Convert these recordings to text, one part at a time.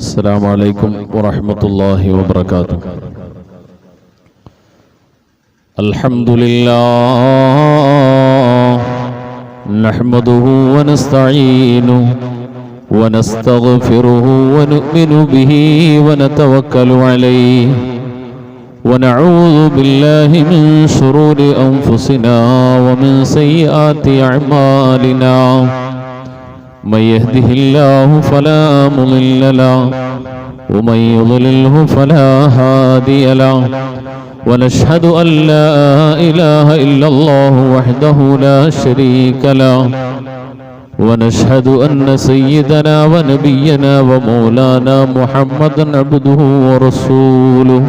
السلام عليكم ورحمة الله وبركاته. الحمد لله نحمده ونستعينه ونستغفره ونؤمن به ونتوكل عليه ونعوذ بالله من شرور أنفسنا ومن سيئات أعمالنا. من يهده الله فلا مضل له ومن يضلله فلا هادي له ونشهد أن لا إله إلا الله وحده لا شريك له ونشهد أن سيدنا ونبينا ومولانا محمدا عبده ورسوله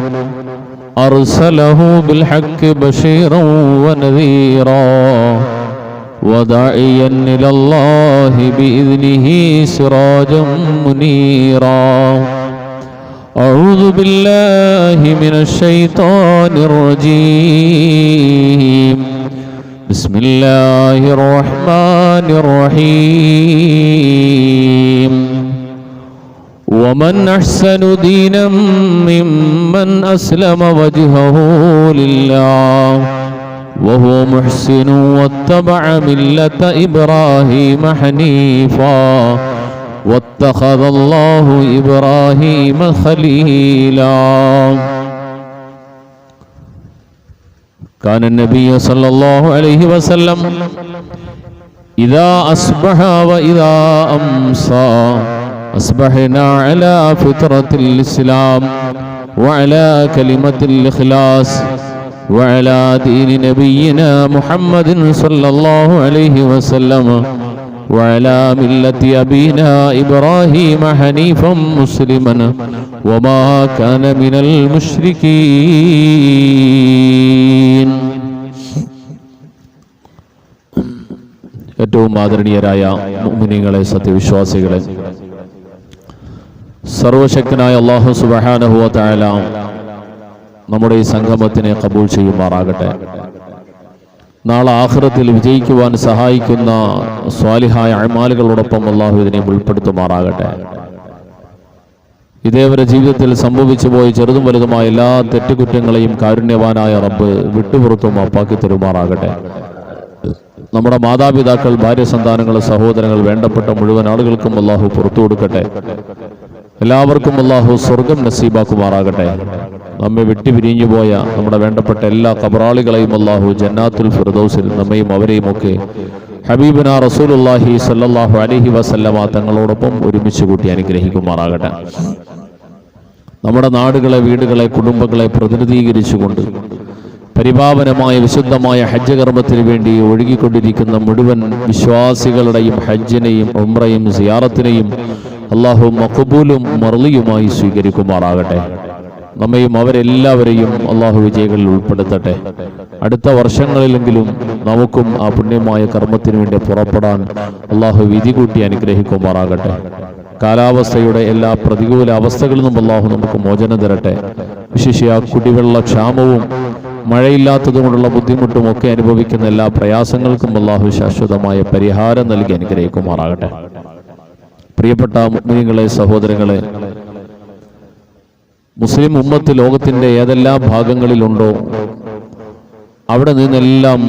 أرسله بالحق بشيرا ونذيرا وداعيا إلى الله بإذنه سراجا منيرا. أعوذ بالله من الشيطان الرجيم. بسم الله الرحمن الرحيم. ومن أحسن دينا ممن أسلم وجهه لله وهو محسن واتبع ملة إبراهيم حنيفا واتخذ الله إبراهيم خليلا. كان النبي صلى الله عليه وسلم إذا أصبح وإذا أمسى أصبحنا على فطرة الإسلام وعلى كلمة الإخلاص وعلى دين نبينا محمد صلى الله عليه وسلم وعلى ملة أبينا إبراهيم حنيفا مسلما وما كان من المشركين. ഏറ്റവും ആദരണീയരായ മുഅ്മിനീങ്ങളെ, സത്യവിശ്വാസികളെ, സർവശക്തനായ അല്ലാഹു സുബ്ഹാനഹു വ തആല നമ്മുടെ ഈ സംഗമത്തിനെ കബൂൽ ചെയ്യുമാറാകട്ടെ. നാളെ ആഖിറത്തിൽ വിജയിക്കുവാൻ സഹായിക്കുന്ന സ്വാലിഹായ അഅ്മാലുകളോടൊപ്പം അല്ലാഹു ഇതിനെ ഉൾപ്പെടുത്തുമാറാകട്ടെ. ഇതേവരെ ജീവിതത്തിൽ സംഭവിച്ചു പോയ ചെറുതും വലുതുമായ എല്ലാ തെറ്റുകുറ്റങ്ങളെയും കാരുണ്യവാനായ റബ്ബ് വിട്ടുപുറത്തു മാപ്പാക്കി തരുമാറാകട്ടെ. നമ്മുടെ മാതാപിതാക്കൾ, ഭാര്യ, സന്താനങ്ങൾ, സഹോദരങ്ങൾ, വേണ്ടപ്പെട്ട മുഴുവൻ ആളുകൾക്കും അല്ലാഹു പുറത്തു കൊടുക്കട്ടെ. എല്ലാവർക്കും അല്ലാഹു സ്വർഗം നസീബാക്കുമാറാകട്ടെ. നമ്മെ വിട്ടുപിരിഞ്ഞു പോയ നമ്മുടെ വേണ്ടപ്പെട്ട എല്ലാ ഖബറാളികളെയും അല്ലാഹു ജന്നാത്തുൽ ഫിർദൗസിൽ നമ്മയും അവരെയും ഒക്കെ ഹബീബുന റസൂലുള്ളാഹി സ്വല്ലല്ലാഹു അലൈഹി വസല്ലമ തങ്ങളോടൊപ്പം ഒരുമിച്ച് കൂട്ടി അനുഗ്രഹിക്കുമാറാകട്ടെ. നമ്മുടെ നാടുകളെ, വീടുകളെ, കുടുംബങ്ങളെ പ്രതിനിധീകരിച്ചുകൊണ്ട് പരിപാവനമായ വിശുദ്ധമായ ഹജ്ജ് കർമ്മത്തിന് വേണ്ടി ഒഴുകിക്കൊണ്ടിരിക്കുന്ന മുഴുവൻ വിശ്വാസികളുടെയും ഹജ്ജിനെയും ഉംറയും സിയാറത്തിനെയും അല്ലാഹു മഖബൂലും മർളിയുമായി സ്വീകരിക്കുമാറാകട്ടെ. നമ്മയും അവരെല്ലാവരെയും അല്ലാഹു വിജയികളിൽ ഉൾപ്പെടുത്തട്ടെ. അടുത്ത വർഷങ്ങളിലെങ്കിലും നമുക്കും ആ പുണ്യമായ കർമ്മത്തിന് വേണ്ടി പുറപ്പെടാൻ അല്ലാഹു വിധി കൂട്ടി അനുഗ്രഹിക്കുമാറാകട്ടെ. കാലാവസ്ഥയുടെ എല്ലാ പ്രതികൂല അവസ്ഥകളിൽ നിന്നും അല്ലാഹു നമുക്ക് മോചനം തരട്ടെ. വിശേഷിയ കുടിവെള്ള ക്ഷാമവും മഴയില്ലാത്തതുകൊണ്ടുള്ള ബുദ്ധിമുട്ടും ഒക്കെ അനുഭവിക്കുന്ന എല്ലാ പ്രയാസങ്ങൾക്കും അല്ലാഹു ശാശ്വതമായ പരിഹാരം നൽകി അനുഗ്രഹിക്കുമാറാകട്ടെ. പ്രിയപ്പെട്ട മുഅ്മിനീങ്ങളെ, സഹോദരങ്ങളെ, മുസ്ലിം ഉമ്മത്ത് ലോകത്തിന്റെ ഏതെല്ലാം ഭാഗങ്ങളിലുണ്ടോ അവിടെ നിന്നെല്ലാം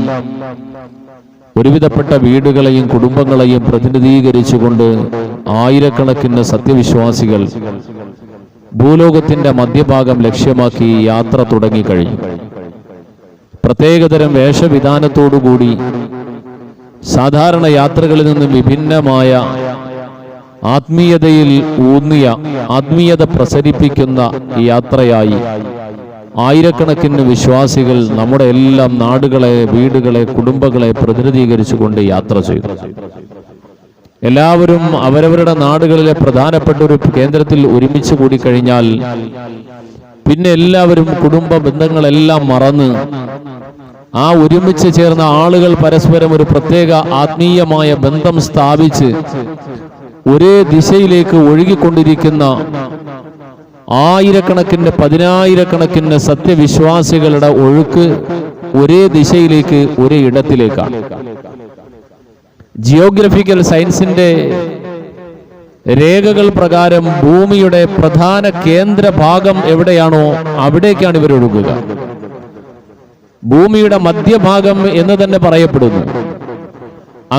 ഒരുവിധപ്പെട്ട വീടുകളെയും കുടുംബങ്ങളെയും പ്രതിനിധീകരിച്ചുകൊണ്ട് ആയിരക്കണക്കിന് സത്യവിശ്വാസികൾ ഭൂലോകത്തിന്റെ മധ്യഭാഗം ലക്ഷ്യമാക്കി യാത്ര തുടങ്ങിക്കഴിഞ്ഞു. പ്രത്യേകതരം വേഷവിധാനത്തോടുകൂടി സാധാരണ യാത്രകളിൽ നിന്നും വിഭിന്നമായ ആത്മീയതയിൽ ഊന്നിയ, ആത്മീയത പ്രസരിപ്പിക്കുന്ന യാത്രയായി ആയിരക്കണക്കിന് വിശ്വാസികൾ നമ്മുടെ എല്ലാം നാടുകളെ, വീടുകളെ, കുടുംബങ്ങളെ പ്രതിനിധീകരിച്ചുകൊണ്ട് യാത്ര ചെയ്തു. എല്ലാവരും അവരവരുടെ നാടുകളിലെ പ്രധാനപ്പെട്ട ഒരു കേന്ദ്രത്തിൽ ഒരുമിച്ച് കൂടിക്കഴിഞ്ഞാൽ പിന്നെ എല്ലാവരും കുടുംബ ബന്ധങ്ങളെല്ലാം മറന്ന് ആ ഒരുമിച്ച് ചേർന്ന ആളുകൾ പരസ്പരം ഒരു പ്രത്യേക ആത്മീയമായ ബന്ധം സ്ഥാപിച്ച് ഒരേ ദിശയിലേക്ക് ഒഴുകിക്കൊണ്ടിരിക്കുന്ന ആയിരക്കണക്കിന്, പതിനായിരക്കണക്കിന് സത്യവിശ്വാസികളുടെ ഒഴുക്ക് ഒരേ ദിശയിലേക്ക്, ഒരേ ഇടത്തിലേക്കാണ്. ജിയോഗ്രഫിക്കൽ സയൻസിന്റെ രേഖകൾ പ്രകാരം ഭൂമിയുടെ പ്രധാന കേന്ദ്ര ഭാഗം എവിടെയാണോ അവിടേക്കാണ് ഇവർ ഒഴുകുക. ഭൂമിയുടെ മധ്യഭാഗം എന്ന് തന്നെ പറയപ്പെടുന്നു.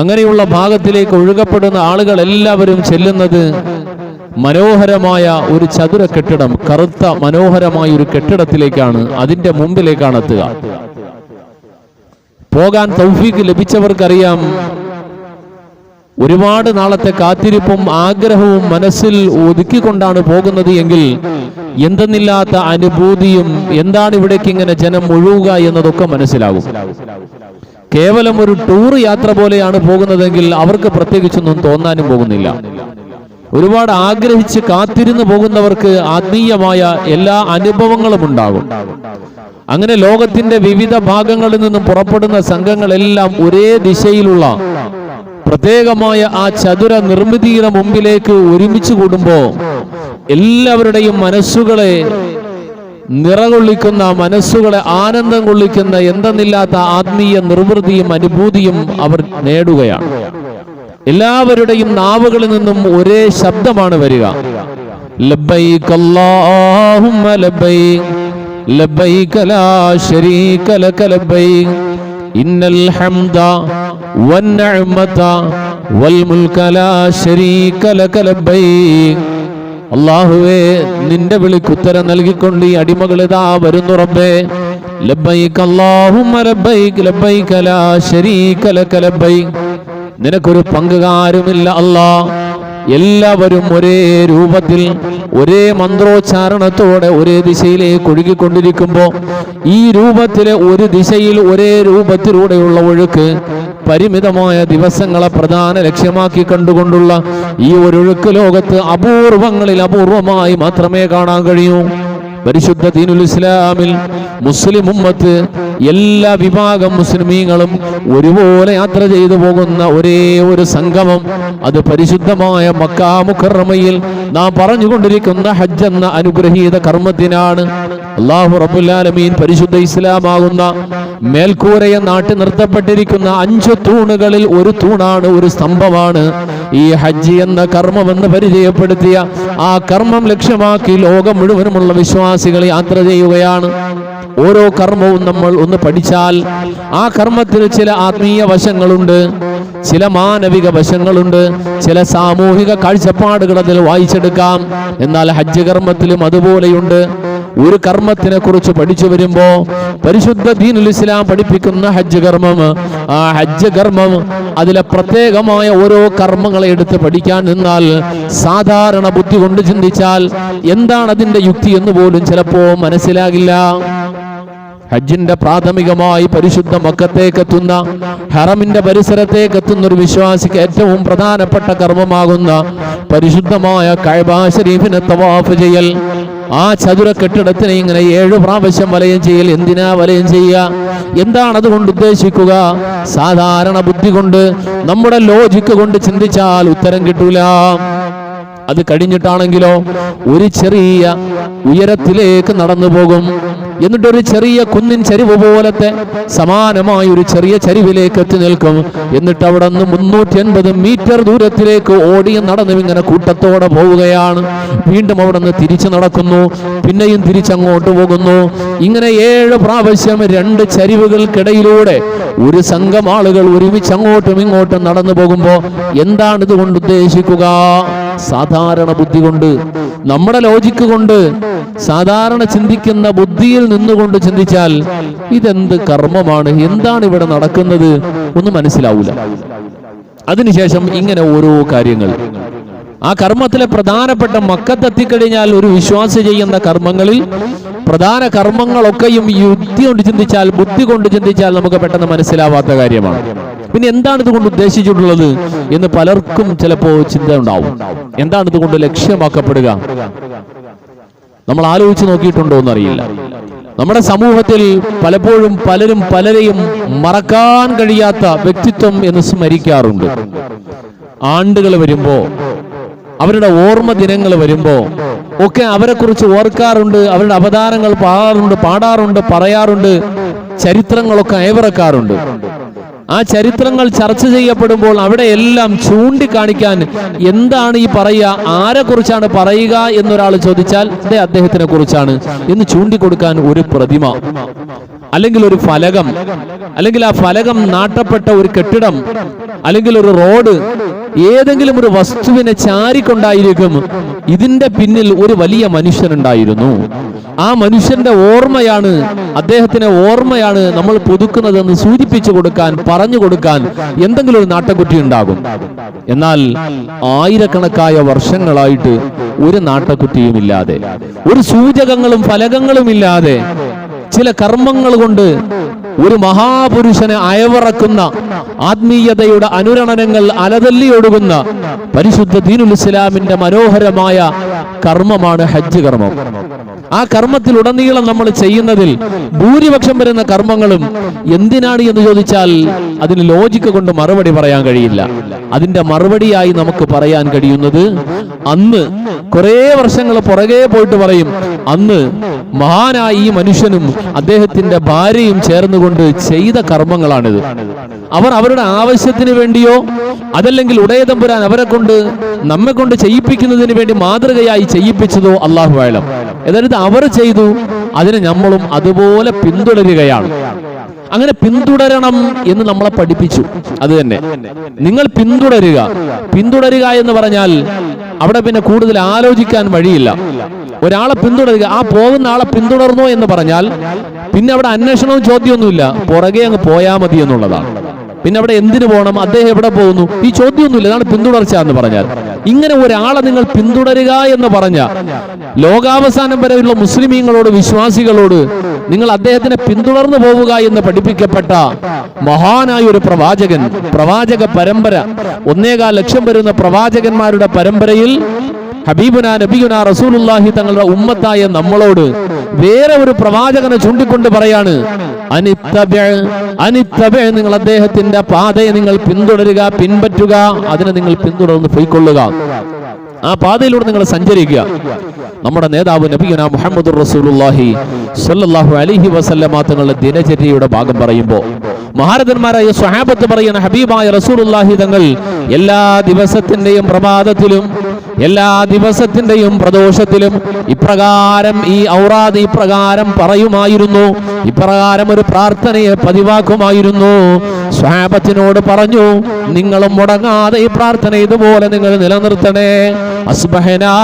അങ്ങനെയുള്ള ഭാഗത്തിലേക്ക് ഒഴുകപ്പെടുന്ന ആളുകൾ എല്ലാവരും ചെല്ലുന്നത് മനോഹരമായ ഒരു ചതുര കെട്ടിടം, കറുത്ത മനോഹരമായ ഒരു കെട്ടിടത്തിലേക്കാണ്, അതിന്റെ മുമ്പിലേക്കാണ് എത്തുക. പോകാൻ തൗഫീഖ് ലഭിച്ചവർക്കറിയാം, ഒരുപാട് നാളത്തെ കാത്തിരിപ്പും ആഗ്രഹവും മനസ്സിൽ ഒതുക്കിക്കൊണ്ടാണ് പോകുന്നത് എങ്കിൽ എന്തെന്നില്ലാത്ത അനുഭൂതിയും, എന്താണ് ഇവിടേക്ക് ഇങ്ങനെ ജനം ഒഴുകുക എന്നതൊക്കെ മനസ്സിലാകും. കേവലം ഒരു ടൂർ യാത്ര പോലെയാണ് പോകുന്നതെങ്കിൽ അവർക്ക് പ്രത്യേകിച്ചൊന്നും തോന്നാനും പോകുന്നില്ല. ഒരുപാട് ആഗ്രഹിച്ച് കാത്തിരുന്ന് പോകുന്നവർക്ക് ആത്മീയമായ എല്ലാ അനുഭവങ്ങളും ഉണ്ടാകും. അങ്ങനെ ലോകത്തിന്റെ വിവിധ ഭാഗങ്ങളിൽ നിന്നും പുറപ്പെടുന്ന സംഘങ്ങളെല്ലാം ഒരേ ദിശയിലുള്ള പ്രത്യേകമായ ആ ചതുര നിർമ്മിതിയുടെ മുമ്പിലേക്ക് ഒരുമിച്ച് കൂടുമ്പോൾ എല്ലാവരുടെയും മനസ്സുകളെ നിറകൊള്ളിക്കുന്ന, മനസ്സുകളെ ആനന്ദം കൊള്ളിക്കുന്ന എന്തെന്നില്ലാത്ത ആത്മീയ നിർവൃതിയും അനുഭൂതിയും അവർ നേടുകയാണ്. എല്ലാവരുടെയും നാവുകളിൽ നിന്നും ഒരേ ശബ്ദമാണ് വരിക. ലബ്ബൈക അല്ലാഹുമ്മ ലബ്ബൈക ലബ്ബൈക ലാ ശരീക ലക ലബ്ബൈക ഇന്നൽ ഹംദ വന്നിഅമത വൽ മുൽക ലാ ശരീക ലക ലബ്ബൈക. അല്ലാഹുവേ, നിന്റെ വിളിക്ക് ഉത്തരം നൽകിക്കൊണ്ട് ഈ അടിമകൾ ഇതാ വരുന്നു റബ്ബേ. ലബ്ബൈക അല്ലാഹുമ്മ ലബ്ബൈക ലബ്ബൈക ലാ ശരീക ലക ലബ്ബൈക. നിനക്കൊരു പങ്കുകാരുമില്ല അല്ലാ. എല്ലാവരും ഒരേ രൂപത്തിൽ ഒരേ മന്ത്രോച്ചാരണത്തോടെ ഒരേ ദിശയിലേക്ക് ഒഴുകിക്കൊണ്ടിരിക്കുമ്പോൾ ഈ രൂപത്തിലെ ഒരു ദിശയിൽ ഒരേ രൂപത്തിലൂടെയുള്ള ഒഴുക്ക് പരിമിതമായ ദിവസങ്ങളെ പ്രധാന ലക്ഷ്യമാക്കി കണ്ടുകൊണ്ടുള്ള ഈ ഒരൊഴുക്ക് ലോകത്ത് അപൂർവങ്ങളിൽ അപൂർവമായി മാത്രമേ കാണാൻ കഴിയൂ. പരിശുദ്ധ ദീനുൽ ഇസ്ലാമിൽ മുസ്ലിം ഉമ്മത്ത് എല്ലാ വിഭാഗം മുസ്ലിമീങ്ങളും ഒരുപോലെ യാത്ര ചെയ്തു പോകുന്ന ഒരേ ഒരു സംഗമം, അത് പരിശുദ്ധമായ മക്കാ മുക്കറമയിൽ നാം പറഞ്ഞുകൊണ്ടിരിക്കുന്ന ഹജ്ജ് എന്ന അനുഗ്രഹീത കർമ്മത്തിനാണ്. അല്ലാഹു റബ്ബുൽ ആലമീൻ പരിശുദ്ധ ഇസ്ലാമാകുന്ന മേൽക്കൂരയെ നാട്ടി നിർത്തപ്പെട്ടിരിക്കുന്ന 5 തൂണുകളിൽ ഒരു തൂണാണ്, ഒരു സ്തംഭമാണ് ഈ ഹജ്ജ് എന്ന കർമ്മമെന്ന് പരിചയപ്പെടുത്തിയ ആ കർമ്മം ലക്ഷ്യമാക്കി ലോകം മുഴുവനുമുള്ള വിശ്വാസികൾ യാത്ര ചെയ്യുകയാണ്. ഓരോ കർമ്മവും നമ്മൾ ഒന്ന് പഠിച്ചാൽ ആ കർമ്മത്തിൽ ചില ആത്മീയ വശങ്ങളുണ്ട്, ചില മാനവിക വശങ്ങളുണ്ട്, ചില സാമൂഹിക കാഴ്ചപ്പാടുകൾ അതിൽ വായിച്ചെടുക്കാം. എന്നാൽ ഹജ്ജ് കർമ്മത്തിലും അതുപോലെയുണ്ട്. ഒരു കർമ്മത്തിനെ കുറിച്ച് പഠിച്ചു വരുമ്പോ പരിശുദ്ധ ദീനുൽ ഇസ്ലാം പഠിപ്പിക്കുന്ന ഹജ്ജ് കർമ്മം, ആ ഹജ്ജ് കർമ്മം അതിലെ പ്രത്യേകമായ ഓരോ കർമ്മങ്ങളെ എടുത്ത് പഠിക്കാൻ നിന്നാൽ സാധാരണ ബുദ്ധി കൊണ്ട് ചിന്തിച്ചാൽ എന്താണ് അതിന്റെ യുക്തി എന്ന് പോലും ചിലപ്പോ മനസ്സിലാകില്ല. ഹജ്ജിന്റെ പ്രാഥമികമായി പരിശുദ്ധ മക്കത്തേക്ക് എത്തുന്ന, ഹറമിന്റെ പരിസരത്തേക്ക് എത്തുന്ന ഒരു വിശ്വാസിക്ക് ഏറ്റവും പ്രധാനപ്പെട്ട കർമ്മമാകുന്ന പരിശുദ്ധമായ കഅബ ശരീഫിനെ തവാഫ് ചെയ്യൽ. ആ ചതുര കെട്ടിടത്തിനെ ഇങ്ങനെ 7 പ്രാവശ്യം വലയം ചെയ്യൽ. എന്തിനാ വലയം ചെയ്യുക? എന്താണ് അതുകൊണ്ട് ഉദ്ദേശിക്കുക? സാധാരണ ബുദ്ധി കൊണ്ട്, നമ്മുടെ ലോജിക്ക് കൊണ്ട് ചിന്തിച്ചാൽ ഉത്തരം കിട്ടൂല. അത് കഴിഞ്ഞിട്ടാണെങ്കിലോ ഒരു ചെറിയ ഉയരത്തിലേക്ക് നടന്നു പോകും. എന്നിട്ടൊരു ചെറിയ കുന്നിൻ ചരിവ് പോലത്തെ സമാനമായ ഒരു ചെറിയ ചരിവിലേക്ക് എത്തി നിൽക്കും. എന്നിട്ട് അവിടെ നിന്ന് 380 മീറ്റർ ദൂരത്തിലേക്ക് ഓടിയും നടന്നും ഇങ്ങനെ കൂട്ടത്തോടെ പോവുകയാണ്. വീണ്ടും അവിടെ നിന്ന് തിരിച്ചു നടക്കുന്നു, പിന്നെയും തിരിച്ചങ്ങോട്ട് പോകുന്നു. ഇങ്ങനെ 7 പ്രാവശ്യം 2 ചരിവുകൾക്കിടയിലൂടെ ഒരു സംഘം ആളുകൾ ഒരുമിച്ച് അങ്ങോട്ടും ഇങ്ങോട്ടും നടന്നു പോകുമ്പോൾ എന്താണ് ഇതുകൊണ്ട് ഉദ്ദേശിക്കുക? സാധാരണ ബുദ്ധി കൊണ്ട്, നമ്മുടെ ലോജിക്ക് കൊണ്ട്, സാധാരണ ചിന്തിക്കുന്ന ബുദ്ധിയിൽ നിന്നുകൊണ്ട് ചിന്തിച്ചാൽ ഇതെന്ത് കർമ്മമാണ്, എന്താണ് ഇവിടെ നടക്കുന്നത് ഒന്നും മനസ്സിലാവൂല. അതിനുശേഷം ഇങ്ങനെ ഓരോ കാര്യങ്ങൾ, ആ കർമ്മത്തിലെ പ്രധാനപ്പെട്ട മക്കത്തെത്തിക്കഴിഞ്ഞാൽ ഒരു വിശ്വാസി ചെയ്യുന്ന കർമ്മങ്ങളിൽ പ്രധാന കർമ്മങ്ങളൊക്കെയും യുക്തി കൊണ്ട് ചിന്തിച്ചാൽ, ബുദ്ധി കൊണ്ട് ചിന്തിച്ചാൽ നമുക്ക് പെട്ടെന്ന് മനസ്സിലാവാത്ത കാര്യമാണ്. പിന്നെ എന്താണ് ഇതുകൊണ്ട് ഉദ്ദേശിച്ചിട്ടുള്ളത് എന്ന് പലർക്കും ചിലപ്പോൾ ചിന്ത ഉണ്ടാവും. എന്താണ് ഇതുകൊണ്ട് ലക്ഷ്യമാക്കപ്പെടുക? നമ്മൾ ആലോചിച്ച് നോക്കിയിട്ടുണ്ടോ എന്നറിയില്ല. നമ്മുടെ സമൂഹത്തിൽ പലപ്പോഴും പലരും പലരെയും മറക്കാൻ കഴിയാത്ത വ്യക്തിത്വം എന്ന് സ്മരിക്കാറുണ്ട്. ആണ്ടുകൾ വരുമ്പോ, അവരുടെ ഓർമ്മ ദിനങ്ങൾ വരുമ്പോ ഒക്കെ അവരെ കുറിച്ച് ഓർക്കാറുണ്ട്, അവരുടെ അവതാരങ്ങൾ പാടാറുണ്ട്, പറയാറുണ്ട്, ചരിത്രങ്ങളൊക്കെ അയവിറക്കാറുണ്ട്. ആ ചരിത്രങ്ങൾ ചർച്ച ചെയ്യപ്പെടുമ്പോൾ അവിടെയെല്ലാം ചൂണ്ടിക്കാണിക്കാൻ എന്താണ് ഈ പറയുക, ആരെക്കുറിച്ചാണ് പറയുക എന്നൊരാൾ ചോദിച്ചാൽ അദ്ദേഹത്തിനെ കുറിച്ചാണ് എന്ന് ചൂണ്ടിക്കൊടുക്കാൻ ഒരു പ്രതിമ, അല്ലെങ്കിൽ ഒരു ഫലകം, അല്ലെങ്കിൽ ആ ഫലകം നാട്ടപ്പെട്ട ഒരു കെട്ടിടം, അല്ലെങ്കിൽ ഒരു റോഡ്, ഏതെങ്കിലും ഒരു വസ്തുവിനെ ചാരിക്കൊണ്ടായിരിക്കും ഇതിന്റെ പിന്നിൽ ഒരു വലിയ മനുഷ്യനുണ്ടായിരുന്നു. ആ മനുഷ്യന്റെ ഓർമ്മയാണ്, അദ്ദേഹത്തിന്റെ ഓർമ്മയാണ് നമ്മൾ പുതുക്കുന്നതെന്ന് സൂചിപ്പിച്ചു കൊടുക്കാൻ, പറഞ്ഞു കൊടുക്കാൻ എന്തെങ്കിലും ഒരു നാട്ടക്കുറ്റി ഉണ്ടാകും. എന്നാൽ ആയിരക്കണക്കായ വർഷങ്ങളായിട്ട് ഒരു നാട്ടക്കുറ്റിയും ഇല്ലാതെ, ഒരു സൂചകങ്ങളും ഫലകങ്ങളും ഇല്ലാതെ, ചില കർമ്മങ്ങൾ കൊണ്ട് ഒരു മഹാപുരുഷനെ അയവിറക്കുന്ന ആത്മീയതയുടെ അനുരണനങ്ങൾ അലതല്ലിയൊടുകുന്ന പരിശുദ്ധ ദീനുൽ ഇസ്ലാമിന്റെ മനോഹരമായ കർമ്മമാണ് ഹജ്ജ് കർമ്മം. ആ കർമ്മത്തിൽ ഉടനീളം നമ്മൾ ചെയ്യുന്നതിൽ ഭൂരിപക്ഷം വരുന്ന കർമ്മങ്ങളും എന്തിനാണ് എന്ന് ചോദിച്ചാൽ അതിന് ലോജിക്ക് കൊണ്ട് മറുപടി പറയാൻ കഴിയില്ല. അതിന്റെ മറുപടിയായി നമുക്ക് പറയാൻ കഴിയുന്നത്, അന്ന് കുറെ വർഷങ്ങൾ പുറകെ പോയിട്ട് പറയും, അന്ന് മഹാനായ ഈ മനുഷ്യനും അദ്ദേഹത്തിന്റെ ഭാര്യയും ചേർന്നുകൊണ്ട് ചെയ്ത കർമ്മങ്ങളാണിത്. അവർ അവരുടെ ആവശ്യത്തിന് വേണ്ടിയോ അതല്ലെങ്കിൽ ഉടയതമ്പുരാൻ അവരെ കൊണ്ട് നമ്മെ കൊണ്ട് ചെയ്യിപ്പിക്കുന്നതിന് വേണ്ടി മാതൃകയായി ചെയ്യിപ്പിച്ചതോ അല്ലാഹു അഅലം. അതായത് അവർ ചെയ്തു, അതിനെ നമ്മളും അതുപോലെ പിന്തുടരുകയാണ്. അങ്ങനെ പിന്തുടരണം എന്ന് നമ്മളെ പഠിപ്പിച്ചു. അത് തന്നെ നിങ്ങൾ പിന്തുടരുക എന്ന് പറഞ്ഞാൽ അവിടെ പിന്നെ കൂടുതൽ ആലോചിക്കാൻ വഴിയില്ല. ഒരാളെ പിന്തുടരുക, ആ പോകുന്ന ആളെ പിന്തുടർന്നോ എന്ന് പറഞ്ഞാൽ പിന്നെ അവിടെ അന്വേഷണവും ചോദ്യമൊന്നുമില്ല, പുറകെ അങ്ങ് പോയാൽ മതി എന്നുള്ളതാണ്. പിന്നെ അവിടെ എന്തിനു പോകണം, അദ്ദേഹം എവിടെ പോകുന്നു, ഈ ചോദ്യമൊന്നുമില്ല. അതാണ് പിന്തുടർച്ച എന്ന് പറഞ്ഞാൽ. ഇങ്ങനെ ഒരാളെ നിങ്ങൾ പിന്തുടരുക എന്ന് പറഞ്ഞ ലോകാവസാനം വരെയുള്ള മുസ്ലിമീങ്ങളോട്, വിശ്വാസികളോട് നിങ്ങൾ അദ്ദേഹത്തിനെ പിന്തുടർന്നു പോവുക എന്ന് പഠിപ്പിക്കപ്പെട്ട മഹാനായ ഒരു പ്രവാചകൻ, പ്രവാചക പരമ്പര, 1.25 ലക്ഷം വരുന്ന പ്രവാചകന്മാരുടെ പരമ്പരയിൽ ഹബീബുന നബിയുന റസൂലുള്ളാഹി തങ്ങളുടെ ഉമ്മത്തായ നമ്മളോട് വേറെ ഒരു പ്രവാചകനെ ചൂണ്ടിക്കൊണ്ട് പറയാണ്, അനിത്തബിഅ്, നിങ്ങൾ അദ്ദേഹത്തിന്റെ പാതയെ നിങ്ങൾ പിന്തുടരുക, പിൻപറ്റുക, അതിനെ നിങ്ങൾ പിന്തുടർന്ന് പോയിക്കൊള്ളുക, ആ പാതയിലൂടെ നിങ്ങൾ സഞ്ചരിക്കുക. നമ്മുടെ നേതാവ് നബിയുന മുഹമ്മദുർ റസൂലുള്ളാഹി സ്വല്ലല്ലാഹു അലൈഹി വസല്ലമ തങ്ങളുടെ ദിനചര്യയുടെ ഭാഗം പറയുമ്പോൾ മഹാരഥന്മാരായ സ്വഹാബത്ത് പറയുന്ന ഹബീബായ റസൂലുള്ളാഹി തങ്ങൾ എല്ലാ ദിവസത്തിന്റെയും പ്രഭാതത്തിലും എല്ലാ ദിവസത്തിന്റെയും പ്രദോഷത്തിലും ഇപ്രകാരം ഈ ഔറാദ് ഇപ്രകാരം പറയുമായിരുന്നു, ഇപ്രകാരം ഒരു പ്രാർത്ഥനയെ പതിവാക്കുമായിരുന്നു. സ്വഹാബത്തിനോട് പറഞ്ഞു, നിങ്ങളും മുടങ്ങാതെ ഈ പ്രാർത്ഥന ഇതുപോലെ നിങ്ങൾ നിലനിർത്തണേ. അസ്ബഹനാ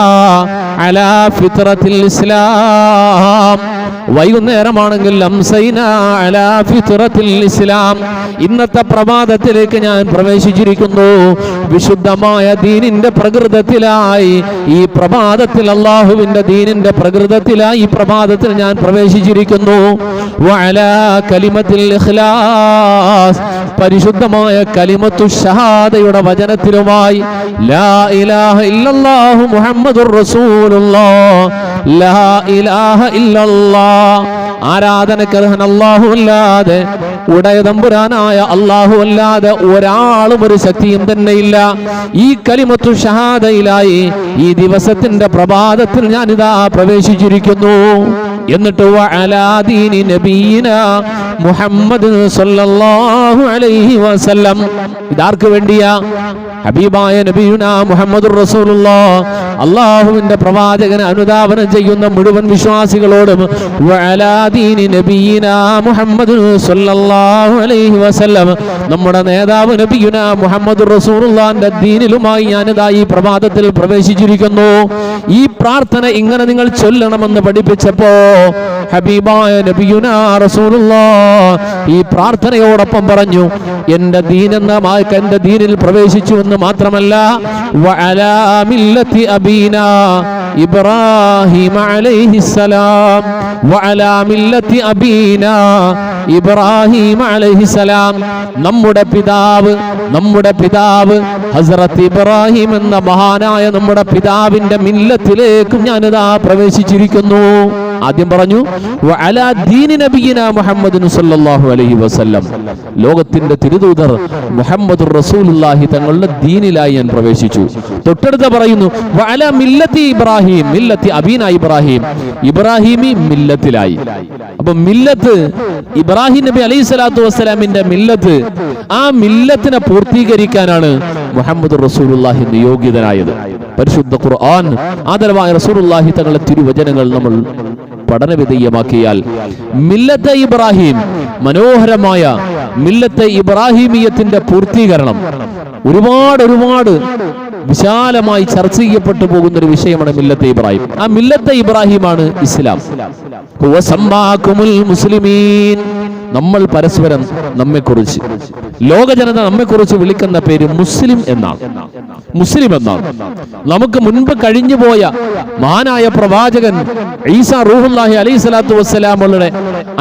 അലാ ഫിത്രത്തിൽ ഇസ്ലാം, വൈകുന്നേരമാണെങ്കിൽ അംസൈനാ അലാ ഫിത്രത്തിൽ ഇസ്ലാം, ഇന്നത്തെ പ്രഭാതത്തിലേക്ക് ഞാൻ പ്രവേശിച്ചിരിക്കുന്നു. വിശുദ്ധമായ ദീനിന്റെ പ്രകൃതത്തിലായി ഈ പ്രഭാതത്തിൽ, അല്ലാഹുവിന്റെ ദീനിന്റെ പ്രകൃതത്തിലായി ഈ പ്രഭാതത്തിൽ ഞാൻ പ്രവേശിച്ചിരിക്കുന്നു. വഅലാ കലിമത്തിൽ ഇഖ്ലാസ്, പരിശുദ്ധമായ കലിമത്തു ഷഹാദയുടെ വചനത്തിലുമായി ലാ ഇലാഹ ഇല്ലല്ലാഹു മുഹമ്മദുർ റസൂലുള്ളാഹ്, ലാ ഇലാഹ ഇല്ലല്ലാഹ്, ആരാധനക്കർഹൻ അല്ലാഹു അല്ലാതെ, ഉടയതമ്പുരാനായ അല്ലാഹു അല്ലാതെ ഒരാളും ഒരു ശക്തിയും തന്നെയില്ല. ഈ കലിമത്തു ഷഹാദയിലായി ഈ ദിവസത്തിന്റെ പ്രഭാതത്തിൽ ഞാനിതാ പ്രവേശിച്ചിരിക്കുന്നു. എന്നിട്ട് വഅലാ ദീനി നബിയിന മുഹമ്മദ് സല്ലല്ലാഹു അലൈഹി വസല്ലം, ഇതാർക്ക് വേണ്ടിയാ? ഹബീബായ നബിയുന മുഹമ്മദുർ റസൂലുള്ളാഹ്, അല്ലാഹുവിന്റെ പ്രവാചകനെ അനുധാവനം ചെയ്യുന്ന മുഴുവൻ വിശ്വാസികളോടും വഅലാ ദീനി നബിയിന മുഹമ്മദ് സല്ലല്ലാഹു അലൈഹി വസല്ലം, നമ്മുടെ നേതാവ് നബിയുന മുഹമ്മദുർ റസൂലുള്ളാഹിന്റെ ദീനിലുമായി ഞാനിതാ ഈ പ്രഭാതത്തിൽ പ്രവേശിച്ചിരിക്കുന്നു. ഈ പ്രാർത്ഥന ഇങ്ങനെ നിങ്ങൾ ചൊല്ലണമെന്ന് പഠിപ്പിച്ചപ്പോ ഹബീബായ നബിയുന റസൂലുള്ളാഹ് ഈ പ്രാർത്ഥനയോടൊപ്പം പറഞ്ഞു, എന്റെ ദീനിൽ പ്രവേശിച്ചു എന്ന് മാത്രമല്ല, വഅലാ മില്ലത്തി അബീനാ ഇബ്രാഹിം അലൈഹിസ്സലാം, വഅലാ മില്ലത്തി അബീനാ ഇബ്രാഹിം അലൈഹിസ്സലാം, നമ്മുടെ പിതാവ് ഹസ്രത്ത് ഇബ്രാഹിം എന്ന മഹാനായ നമ്മുടെ പിതാവിന്റെ മില്ലത്തിലേക്കും ഞാനിതാ പ്രവേശിച്ചിരിക്കുന്നു. ആദ്യം പറഞ്ഞു വഅലാ ദീനി നബിയിന മുഹമ്മദ് സല്ലല്ലാഹു അലൈഹി വസല്ലം, ലോകത്തിന്റെ തിരുദൂതർ മുഹമ്മദുർ റസൂലുള്ളാഹി തങ്ങളുടെ ദീനിലായി ഞാൻ പ്രവേശിച്ചു. തൊട്ടടുത്ത് പറയുന്നു വഅലാ മില്ലത്തി ഇബ്രാഹിം, മില്ലത്തി അബീന ഇബ്രാഹിം, ഇബ്രാഹിമി മില്ലത്തിലായി. അപ്പൊ മില്ലത്ത്, ഇബ്രാഹിം നബി അലൈഹി സ്വലാത്തു വസ്സലാമിന്റെ മില്ലത്ത്, ആ മില്ലത്തിനെ പൂർത്തീകരിക്കാനാണ് മുഹമ്മദ് റസൂലുള്ളാഹി നിയോഗിതനായത്. പരിശുദ്ധ ഖുർആൻ ആദരവായ റസൂലുള്ളാഹി തങ്ങളുടെ തിരുവചനങ്ങൾ നമ്മൾ പഠനവിധേയമാക്കിയാൽ മില്ലത്തെ ഇബ്രാഹിം, മനോഹരമായ മില്ലത്തെ ഇബ്രാഹിമിയത്തിന്റെ പൂർത്തീകരണം ഒരുപാട് വിശാലമായി ചർച്ച ചെയ്യപ്പെട്ടു പോകുന്ന ഒരു വിഷയമാണ് മില്ലത്തെ ഇബ്രാഹിം. ആ മില്ലത്തെ ഇബ്രാഹിമാണ് ഇസ്ലാം. മുസ്ലിമീൻ, നമ്മൾ പരസ്പരം നമ്മെക്കുറിച്ച്, ലോക ജനത നമ്മെക്കുറിച്ച് വിളിക്കുന്ന പേര് മുസ്ലിം എന്നാണ്. മുസ്ലിം എന്നാണ്. നമുക്ക് മുൻപ് കഴിഞ്ഞുപോയ മഹാനായ പ്രവാചകൻ ഈസാ റൂഹുല്ലാഹി അലൈഹി സ്വലാത്തു വസ്സലാമുകളുടെ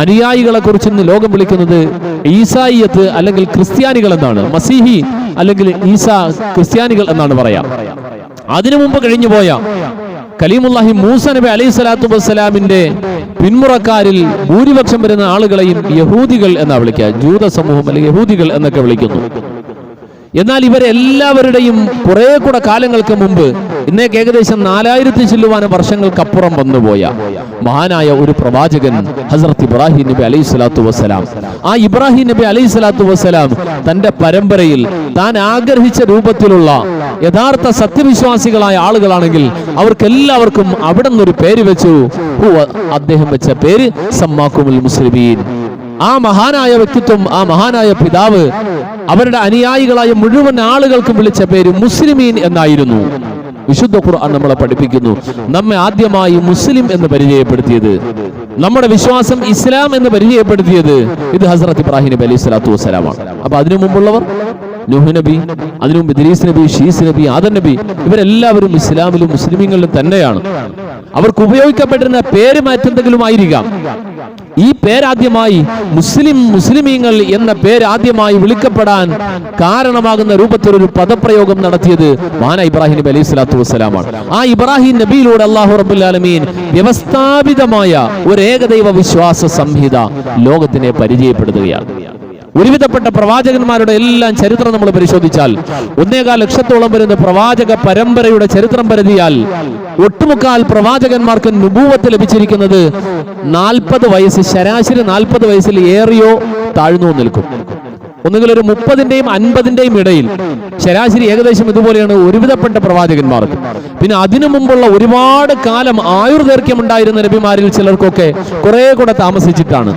അനുയായികളെ കുറിച്ച് ഇന്ന് ലോകം വിളിക്കുന്നത് ഈസായിയത്ത് അല്ലെങ്കിൽ ക്രിസ്ത്യാനികൾ എന്നാണ്. മസീഹി അല്ലെങ്കിൽ ഈസാ ക്രിസ്ത്യാനികൾ എന്നാണ് പറയാം. അതിനു മുമ്പ് കഴിഞ്ഞുപോയ കലീമുല്ലാഹി മൂസ നബി അലൈഹി സ്വലാത്തു വസ്സലാമിന്റെ പിന്മുറക്കാരിൽ ഭൂരിപക്ഷം വരുന്ന ആളുകളെയും യഹൂദികൾ എന്നാ വിളിക്കുക. ജൂത സമൂഹം അല്ലെങ്കിൽ യഹൂദികൾ എന്നൊക്കെ വിളിക്കുന്നു. എന്നാൽ ഇവരെല്ലാവരുടെയും കുറെ കൂടെ കാലങ്ങൾക്ക് മുമ്പ്, ഇന്നേക്ക് ഏകദേശം 4000 ചില്ലുവാനും വർഷങ്ങൾക്കപ്പുറം വന്നുപോയ മഹാനായ ഒരു പ്രവാചകൻ ഹസ്രത്ത് ഇബ്രാഹിം നബി അലൈഹി സ്വലാത്തു വസ്സലാം. ആ ഇബ്രാഹിം നബി അലൈഹി സ്വലാത്തു വസ്സലാം തന്റെ പരമ്പരയിൽ താൻ ആഗ്രഹിച്ച രൂപത്തിലുള്ള യഥാർത്ഥ സത്യവിശ്വാസികളായ ആളുകളാണെങ്കിൽ അവർക്കെല്ലാവർക്കും അവിടെ നിന്നൊരു പേര് വെച്ചു. അദ്ദേഹം വെച്ച പേര് സമ്മാക്കുമുൽ മുസ്ലിമീൻ. ആ മഹാനായ വ്യക്തിത്വം, ആ മഹാനായ പിതാവ് അവരുടെ അനുയായികളായ മുഴുവൻ ആളുകൾക്കും വിളിച്ച പേര് മുസ്ലിമീൻ എന്നായിരുന്നു. വിശുദ്ധ ഖുർആൻ നമ്മളെ പഠിപ്പിക്കുന്നു, നമ്മെ ആദ്യമായി മുസ്ലിം എന്ന് പരിചയപ്പെടുത്തിയത്, നമ്മുടെ വിശ്വാസം ഇസ്ലാം എന്ന് പരിചയപ്പെടുത്തിയത് ഇത് ഹസ്രത്ത് ഇബ്രാഹിം നബി അലൈഹി സ്വലാത്തു വസ്സലാമാണ്. അപ്പൊ അതിനു മുമ്പുള്ളവർ നൂഹ് നബി, അതിനു മുമ്പ് ഇദ്രീസ് നബി, ഷീസ് നബി, ആദം നബി, ഇവരെല്ലാവരും ഇസ്ലാമിലും മുസ്ലിമീങ്ങളിലും തന്നെയാണ്. അവർക്ക് ഉപയോഗിക്കപ്പെട്ടിരുന്ന പേര് മാറ്റെന്തെങ്കിലും ആയിരിക്കാം. ഈ പേരാദ്യമായി മുസ്ലിമീങ്ങൾ എന്ന പേര് ആദ്യമായി വിളിക്കപ്പെടാൻ കാരണമാകുന്ന രൂപത്തിൽ ഒരു പദപ്രയോഗം നടത്തിയത് മഹാന ഇബ്രാഹിം നബി അലൈഹി സ്വലാത്തു വസ്സലാമാണ്. ആ ഇബ്രാഹിം നബിയിലൂടെ അല്ലാഹു റബ്ബുൽ ആലമീൻ വ്യവസ്ഥാപിതമായ ഒരു ഏകദൈവ വിശ്വാസ സംഹിത ലോകത്തിനെ പരിചയപ്പെടുത്തുകയാണ്. ഒരുവിധപ്പെട്ട പ്രവാചകന്മാരുടെ എല്ലാം ചരിത്രം നമ്മൾ പരിശോധിച്ചാൽ 1.25 ലക്ഷത്തോളം വരുന്ന പ്രവാചക പരമ്പരയുടെ ചരിത്രം പരതിയാൽ ഒട്ടുമുക്കാൽ പ്രവാചകന്മാർക്ക് നുബൂവത്ത് ലഭിച്ചിരിക്കുന്നത് 40 വയസ്സ്, ശരാശരി 40 വയസ്സിൽ ഏറിയോ താഴ്ന്നു നിൽക്കും. ഒന്നുകിൽ ഒരു 30-ന്റെയും 50-ന്റെയും ഇടയിൽ ശരാശരി ഏകദേശം ഇതുപോലെയാണ് ഒരുവിധപ്പെട്ട പ്രവാചകന്മാർക്ക്. പിന്നെ അതിനു മുമ്പുള്ള ഒരുപാട് കാലം ആയുർദൈർഘ്യം ഉണ്ടായിരുന്ന നബിമാരിൽ ചിലർക്കൊക്കെ കുറെ കൂടെ താമസിച്ചിട്ടാണ്.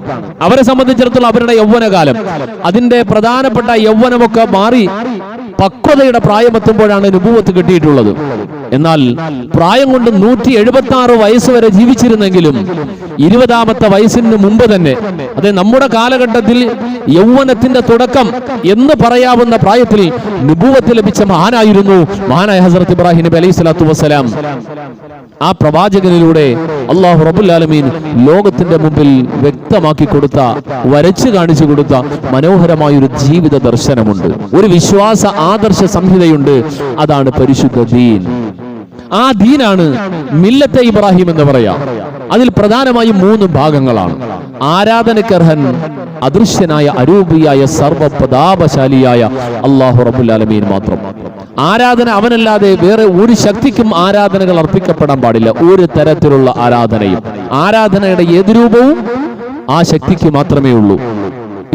അവരെ സംബന്ധിച്ചിടത്തോളം അവരുടെ യൗവനകാലം, അതിന്റെ പ്രധാനപ്പെട്ട യൗവനമൊക്കെ മാറി പക്വതയുടെ പ്രായമെത്തുമ്പോഴാണ് നുബുവത്ത് കിട്ടിയിട്ടുള്ളത്. എന്നാൽ പ്രായം കൊണ്ട് 176 വയസ്സ് വരെ ജീവിച്ചിരുന്നെങ്കിലും 20ാമത്തെ വയസ്സിന് മുമ്പ് തന്നെ, അതെ നമ്മുടെ കാലഘട്ടത്തിൽ യൗവനത്തിന്റെ തുടക്കം എന്ന് പറയാവുന്ന പ്രായത്തിൽ നുബുവത്ത് ലഭിച്ച മഹാനായിരുന്നു മഹാനായ ഹസ്രത്ത് ഇബ്രാഹിം നബി അലൈഹി സ്വലാത്തു വസ്സലാം. ആ പ്രവാചകനിലൂടെ അല്ലാഹു റബ്ബുൽ ആലമീൻ ലോകത്തിന്റെ മുമ്പിൽ വ്യക്തമാക്കി കൊടുത്ത, വരച്ചു കാണിച്ചു കൊടുത്ത മനോഹരമായൊരു ജീവിത ദർശനമുണ്ട്, ഒരു വിശ്വാസ ആദർശ സംഹിതയുണ്ട്. അതാണ് പരിശുദ്ധ ദീൻ. ആ ദീനാണ് മില്ലത്തെ ഇബ്രാഹിം എന്ന് പറയാം. അതിൽ പ്രധാനമായും 3 ഭാഗങ്ങളാണ്. ആരാധനക്കർഹൻ, അദൃശ്യനായ, അരൂപിയായ, സർവപ്രതാപശാലിയായ അല്ലാഹു റബ്ബുൽ ആലമീൻ മാത്രം. ആരാധന അവനല്ലാതെ വേറെ ഒരു ശക്തിക്കും ആരാധനകൾ അർപ്പിക്കപ്പെടാൻ പാടില്ല. ഒരു തരത്തിലുള്ള ആരാധനയും, ആരാധനയുടെ ഏത് രൂപവും ആ ശക്തിക്ക് മാത്രമേ ഉള്ളൂ.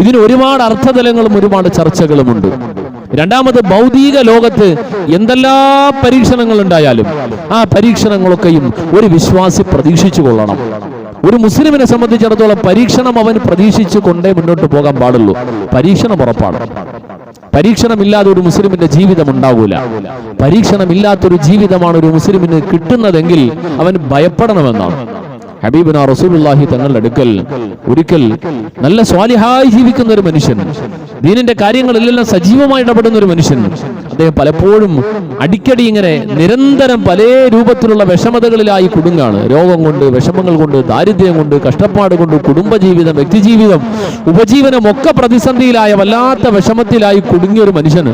ഇതിന് ഒരുപാട് അർത്ഥതലങ്ങളും ഒരുപാട് ചർച്ചകളുമുണ്ട്. രണ്ടാമത്, ഭൗതിക ലോകത്ത് എന്തെല്ലാം പരീക്ഷണങ്ങൾ ഉണ്ടായാലും ആ പരീക്ഷണങ്ങളൊക്കെയും ഒരു വിശ്വാസി പ്രതീക്ഷിച്ചു കൊള്ളണം. ഒരു മുസ്ലിമിനെ സംബന്ധിച്ചിടത്തോളം പരീക്ഷണം അവൻ പ്രതീക്ഷിച്ചു കൊണ്ടേ മുന്നോട്ട് പോകാൻ പാടുള്ളൂ. പരീക്ഷണം ഉറപ്പാണ്. പരീക്ഷണമില്ലാതെ ഒരു മുസ്ലിമിന്റെ ജീവിതം ഉണ്ടാകൂല. പരീക്ഷണമില്ലാത്തൊരു ജീവിതമാണ് ഒരു മുസ്ലിമിന് കിട്ടുന്നതെങ്കിൽ അവൻ ഭയപ്പെടണമെന്നാണ്. ഹബീബുനാ റസൂലുള്ളാഹി തങ്ങളുടെ അടുക്കൽ ഒരിക്കൽ നല്ല സ്വാലിഹായി ജീവിക്കുന്ന ഒരു മനുഷ്യൻ, ദീനിന്റെ കാര്യങ്ങളിലെല്ലാം സജീവമായി ഇടപെടുന്ന ഒരു മനുഷ്യൻ, അദ്ദേഹം പലപ്പോഴും അടിക്കടി ഇങ്ങനെ നിരന്തരം പല രൂപത്തിലുള്ള വിഷമതകളിലായി കുടുങ്ങാണ്. രോഗം കൊണ്ട്, വിഷമങ്ങൾ കൊണ്ട്, ദാരിദ്ര്യം കൊണ്ട്, കഷ്ടപ്പാട് കൊണ്ട്, കുടുംബജീവിതം, വ്യക്തിജീവിതം, ഉപജീവനം ഒക്കെ പ്രതിസന്ധിയിലായ വല്ലാത്ത വിഷമത്തിലായി കുടുങ്ങിയ ഒരു മനുഷ്യന്